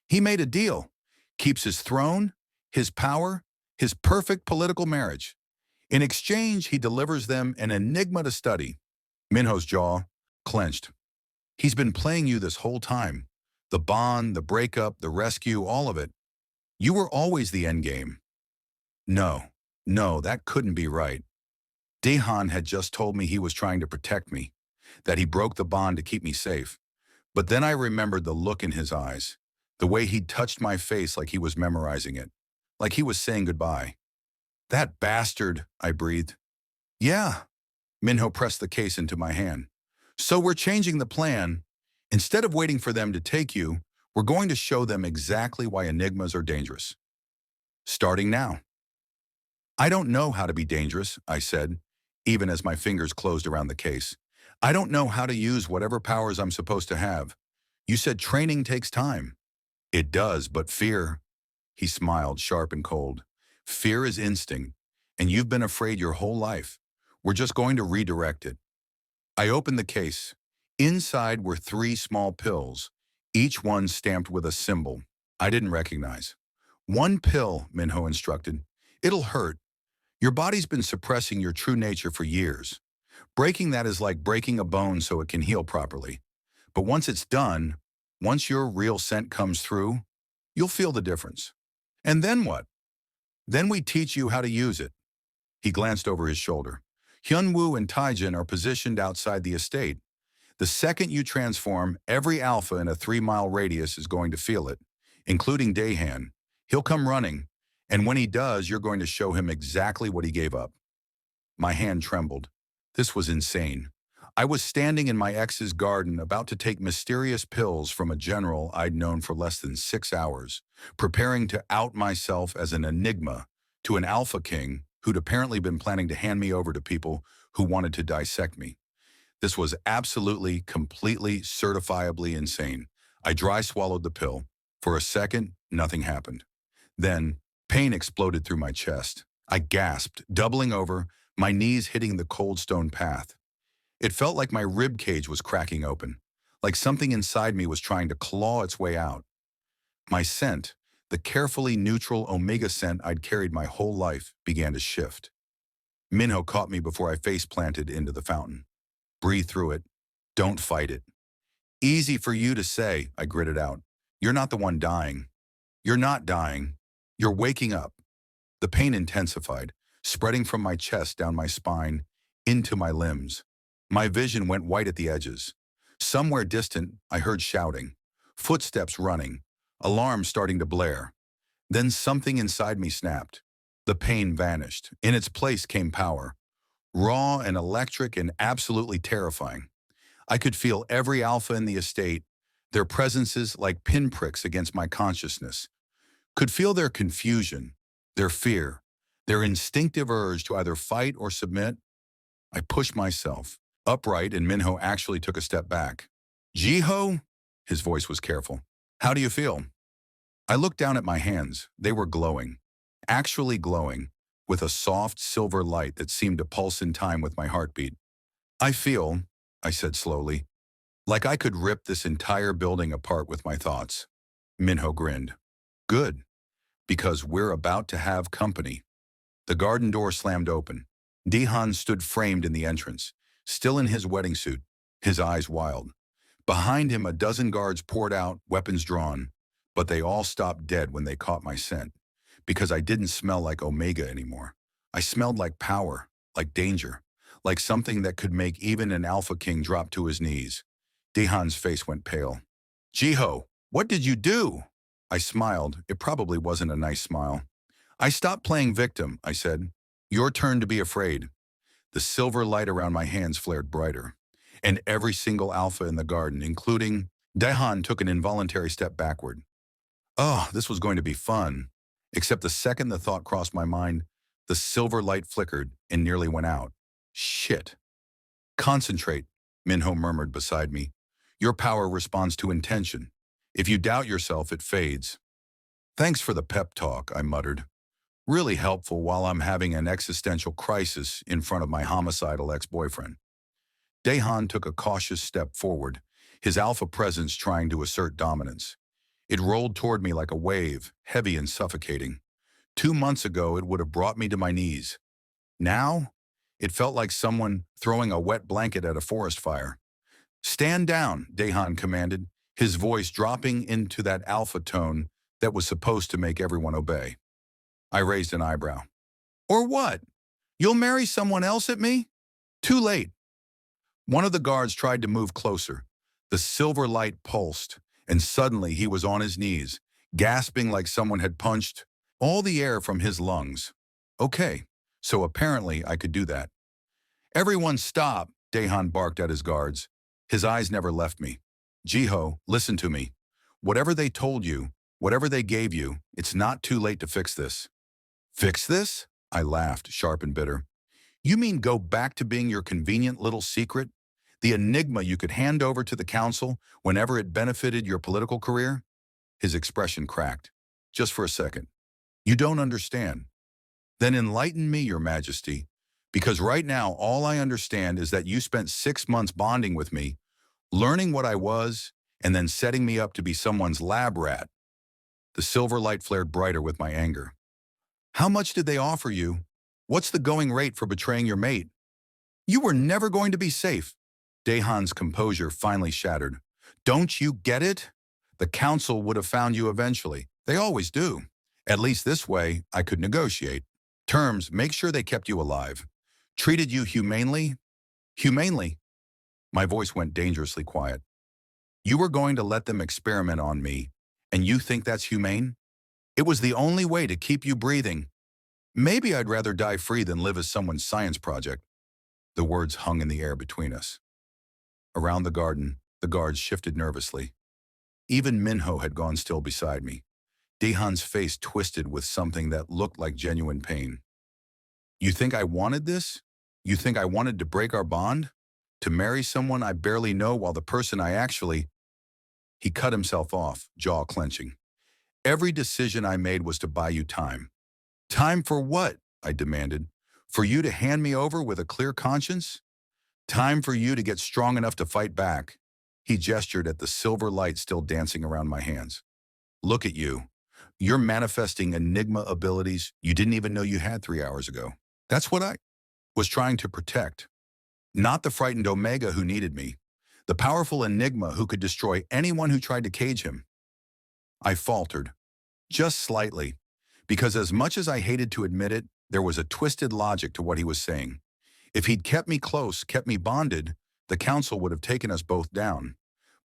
He made a deal. Keeps his throne, his power, his perfect political marriage. In exchange, he delivers them an enigma to study. Minho's jaw clenched. He's been playing you this whole time. The bond, the breakup, the rescue, all of it. You were always the endgame. No, that couldn't be right. Daehan had just told me he was trying to protect me, that he broke the bond to keep me safe. But then I remembered the look in his eyes, the way he touched my face like he was memorizing it, like he was saying goodbye. That bastard, I breathed. Yeah. Minho pressed the case into my hand. So we're changing the plan. Instead of waiting for them to take you, we're going to show them exactly why enigmas are dangerous. Starting now. I don't know how to be dangerous, I said, even as my fingers closed around the case. I don't know how to use whatever powers I'm supposed to have. You said training takes time. It does, but fear. He smiled, sharp and cold. Fear is instinct, and you've been afraid your whole life. We're just going to redirect it. I opened the case. Inside were 3 small pills, each one stamped with a symbol I didn't recognize. 1 pill, Minho instructed. It'll hurt. Your body's been suppressing your true nature for years. Breaking that is like breaking a bone so it can heal properly. But once it's done, once your real scent comes through, you'll feel the difference. And then what? Then we teach you how to use it. He glanced over his shoulder. Hyunwoo and Taijin are positioned outside the estate. The second you transform, every alpha in a 3-mile radius is going to feel it, including Daehan. He'll come running, and when he does, you're going to show him exactly what he gave up. My hand trembled. This was insane. I was standing in my ex's garden about to take mysterious pills from a general I'd known for less than 6 hours, preparing to out myself as an enigma to an Alpha King who'd apparently been planning to hand me over to people who wanted to dissect me. This was absolutely, completely, certifiably insane. I dry swallowed the pill. For a second, nothing happened. Then, pain exploded through my chest. I gasped, doubling over, my knees hitting the cold stone path. It felt like my rib cage was cracking open, like something inside me was trying to claw its way out. My scent, The carefully neutral omega scent I'd carried my whole life began to shift. Minho caught me before I face planted into the fountain. Breathe through it. Don't fight it. Easy for you to say, I gritted out. You're not the one dying. You're not dying. You're waking up. The pain intensified, spreading from my chest down my spine, into my limbs. My vision went white at the edges. Somewhere distant, I heard shouting, footsteps running, alarms starting to blare. Then something inside me snapped. The pain vanished. In its place came power. Raw and electric and absolutely terrifying. I could feel every alpha in the estate, their presences like pinpricks against my consciousness. Could feel their confusion, their fear, their instinctive urge to either fight or submit. I pushed myself upright and Minho actually took a step back. Jiho? His voice was careful. How do you feel? I looked down at my hands. They were glowing, actually glowing, with a soft silver light that seemed to pulse in time with my heartbeat. I feel, I said slowly, like I could rip this entire building apart with my thoughts. Minho grinned. Good, because we're about to have company. The garden door slammed open. Daehan stood framed in the entrance, still in his wedding suit, his eyes wild. Behind him, a dozen guards poured out, weapons drawn, but they all stopped dead when they caught my scent, because I didn't smell like Omega anymore. I smelled like power, like danger, like something that could make even an Alpha King drop to his knees. Daehan's face went pale. Jiho, what did you do? I smiled. It probably wasn't a nice smile. I stopped playing victim, I said. Your turn to be afraid. The silver light around my hands flared brighter, and every single alpha in the garden, including Daehan, took an involuntary step backward. Oh, this was going to be fun. Except the second the thought crossed my mind, the silver light flickered and nearly went out. Shit. Concentrate, Minho murmured beside me. Your power responds to intention. If you doubt yourself, it fades. Thanks for the pep talk, I muttered. Really helpful while I'm having an existential crisis in front of my homicidal ex-boyfriend. Daehan took a cautious step forward, his alpha presence trying to assert dominance. It rolled toward me like a wave, heavy and suffocating. 2 months ago, it would have brought me to my knees. Now, it felt like someone throwing a wet blanket at a forest fire. Stand down, Daehan commanded, his voice dropping into that alpha tone that was supposed to make everyone obey. I raised an eyebrow. Or what? You'll marry someone else at me? Too late. One of the guards tried to move closer. The silver light pulsed, and suddenly he was on his knees, gasping like someone had punched all the air from his lungs. Okay, so apparently I could do that. Everyone stop, Daehan barked at his guards. His eyes never left me. Jiho, listen to me. Whatever they told you, whatever they gave you, it's not too late to fix this. Fix this? I laughed, sharp and bitter. You mean go back to being your convenient little secret? The enigma you could hand over to the council whenever it benefited your political career? His expression cracked. Just for a second. You don't understand. Then enlighten me, Your Majesty, because right now all I understand is that you spent 6 months bonding with me, learning what I was, and then setting me up to be someone's lab rat. The silver light flared brighter with my anger. How much did they offer you? What's the going rate for betraying your mate? You were never going to be safe. Daehan's composure finally shattered. Don't you get it? The council would have found you eventually. They always do. At least this way, I could negotiate. Terms, make sure they kept you alive. Treated you humanely? Humanely. My voice went dangerously quiet. You were going to let them experiment on me, and you think that's humane? It was the only way to keep you breathing. Maybe I'd rather die free than live as someone's science project. The words hung in the air between us. Around the garden, the guards shifted nervously. Even Minho had gone still beside me. Daehan's face twisted with something that looked like genuine pain. You think I wanted this? You think I wanted to break our bond? To marry someone I barely know while the person I actually... He cut himself off, jaw clenching. Every decision I made was to buy you time. Time for what? I demanded. For you to hand me over with a clear conscience? Time for you to get strong enough to fight back. He gestured at the silver light still dancing around my hands. Look at you. You're manifesting Enigma abilities you didn't even know you had 3 hours ago. That's what I was trying to protect. Not the frightened Omega who needed me. The powerful Enigma who could destroy anyone who tried to cage him. I faltered, just slightly, because as much as I hated to admit it, there was a twisted logic to what he was saying. If he'd kept me close, kept me bonded, the council would have taken us both down.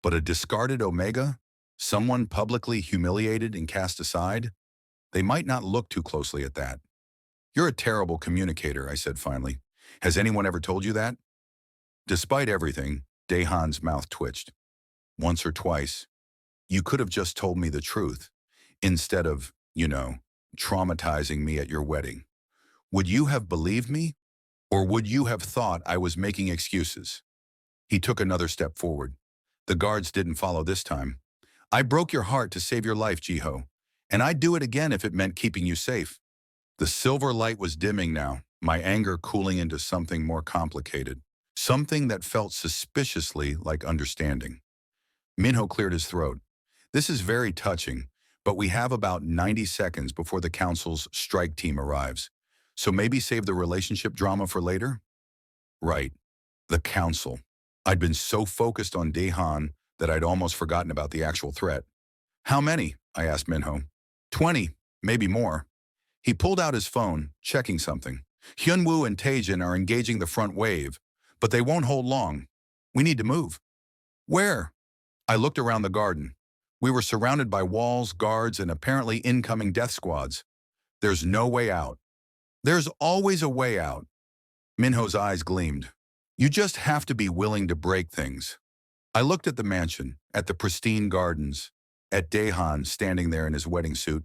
But a discarded Omega, someone publicly humiliated and cast aside, they might not look too closely at that. You're a terrible communicator, I said finally. Has anyone ever told you that? Despite everything, Daehan's mouth twitched. Once or twice. You could have just told me the truth, instead of, traumatizing me at your wedding. Would you have believed me? Or would you have thought I was making excuses? He took another step forward. The guards didn't follow this time. I broke your heart to save your life, Jiho, and I'd do it again if it meant keeping you safe. The silver light was dimming now, my anger cooling into something more complicated, something that felt suspiciously like understanding. Minho cleared his throat. This is very touching, but we have about 90 seconds before the council's strike team arrives. So maybe save the relationship drama for later? Right. The council. I'd been so focused on Daehan that I'd almost forgotten about the actual threat. How many? I asked Minho. 20, maybe more. He pulled out his phone, checking something. Hyunwoo and Taejin are engaging the front wave, but they won't hold long. We need to move. Where? I looked around the garden. We were surrounded by walls, guards, and apparently incoming death squads. There's no way out. There's always a way out. Minho's eyes gleamed. You just have to be willing to break things. I looked at the mansion, at the pristine gardens, at Daehan standing there in his wedding suit,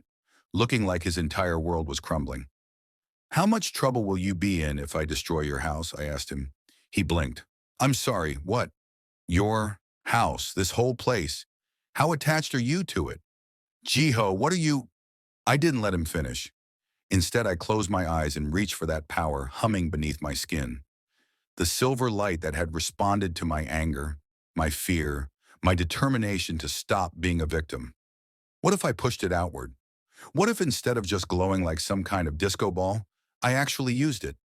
looking like his entire world was crumbling. How much trouble will you be in if I destroy your house? I asked him. He blinked. I'm sorry, what? Your house, this whole place. How attached are you to it? Jiho, what are you? I didn't let him finish. Instead, I closed my eyes and reached for that power humming beneath my skin. The silver light that had responded to my anger, my fear, my determination to stop being a victim. What if I pushed it outward? What if instead of just glowing like some kind of disco ball, I actually used it?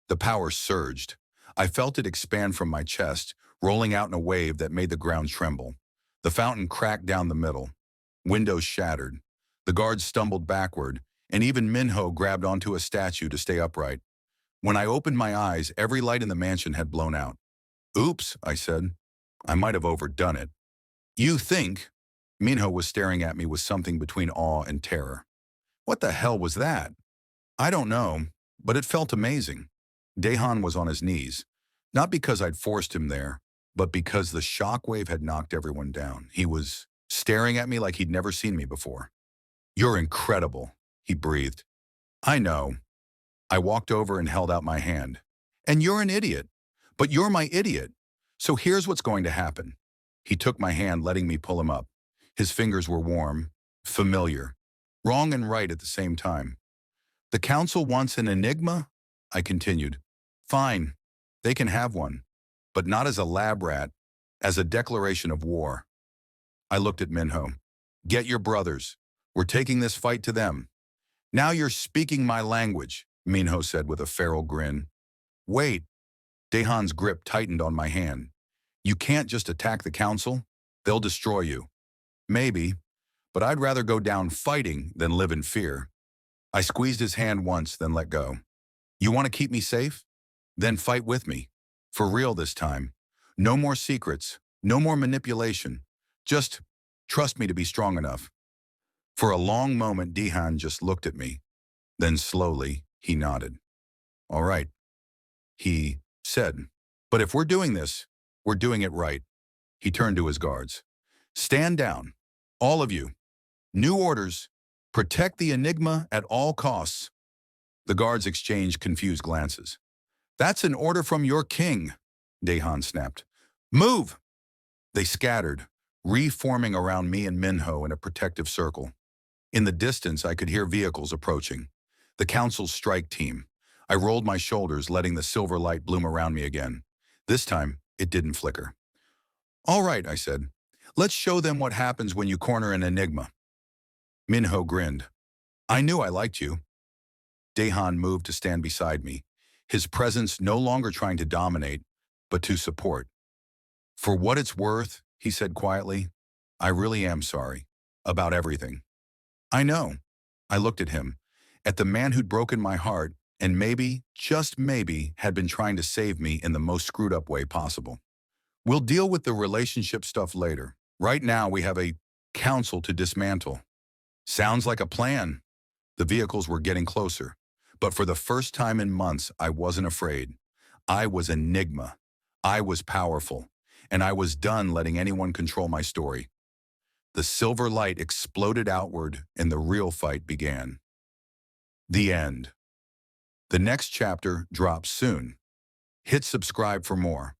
The power surged. I felt it expand from my chest, rolling out in a wave that made the ground tremble. The fountain cracked down the middle. Windows shattered. The guards stumbled backward, and even Minho grabbed onto a statue to stay upright. When I opened my eyes, every light in the mansion had blown out. Oops, I said. I might have overdone it. You think? Minho was staring at me with something between awe and terror. What the hell was that? I don't know, but it felt amazing. Daehan was on his knees, not because I'd forced him there, but because the shockwave had knocked everyone down. He was staring at me like he'd never seen me before. You're incredible, he breathed. I know. I walked over and held out my hand. And you're an idiot. But you're my idiot. So here's what's going to happen. He took my hand, letting me pull him up. His fingers were warm, familiar, wrong and right at the same time. The council wants an enigma? I continued. Fine, they can have one, but not as a lab rat, as a declaration of war. I looked at Minho. Get your brothers. We're taking this fight to them. Now you're speaking my language, Minho said with a feral grin. Wait. Daehan's grip tightened on my hand. You can't just attack the council. They'll destroy you. Maybe, but I'd rather go down fighting than live in fear. I squeezed his hand once, then let go. You want to keep me safe? Then fight with me. For real this time. No more secrets, no more manipulation. Just trust me to be strong enough. For a long moment, Daehan just looked at me. Then slowly, he nodded. All right, he said. But if we're doing this, we're doing it right. He turned to his guards. Stand down, all of you. New orders. Protect the enigma at all costs. The guards exchanged confused glances. That's an order from your king, Daehan snapped. Move! They scattered, reforming around me and Minho in a protective circle. In the distance, I could hear vehicles approaching. The council's strike team. I rolled my shoulders, letting the silver light bloom around me again. This time, it didn't flicker. All right, I said. Let's show them what happens when you corner an enigma. Minho grinned. I knew I liked you. Daehan moved to stand beside me, his presence no longer trying to dominate, but to support. For what it's worth, he said quietly, I really am sorry. About everything. I know. I looked at him, at the man who'd broken my heart, and maybe, just maybe, had been trying to save me in the most screwed up way possible. We'll deal with the relationship stuff later. Right now, we have a council to dismantle. Sounds like a plan. The vehicles were getting closer. But for the first time in months, I wasn't afraid. I was Enigma. I was powerful. And I was done letting anyone control my story. The silver light exploded outward, and the real fight began. The end. The next chapter drops soon. Hit subscribe for more.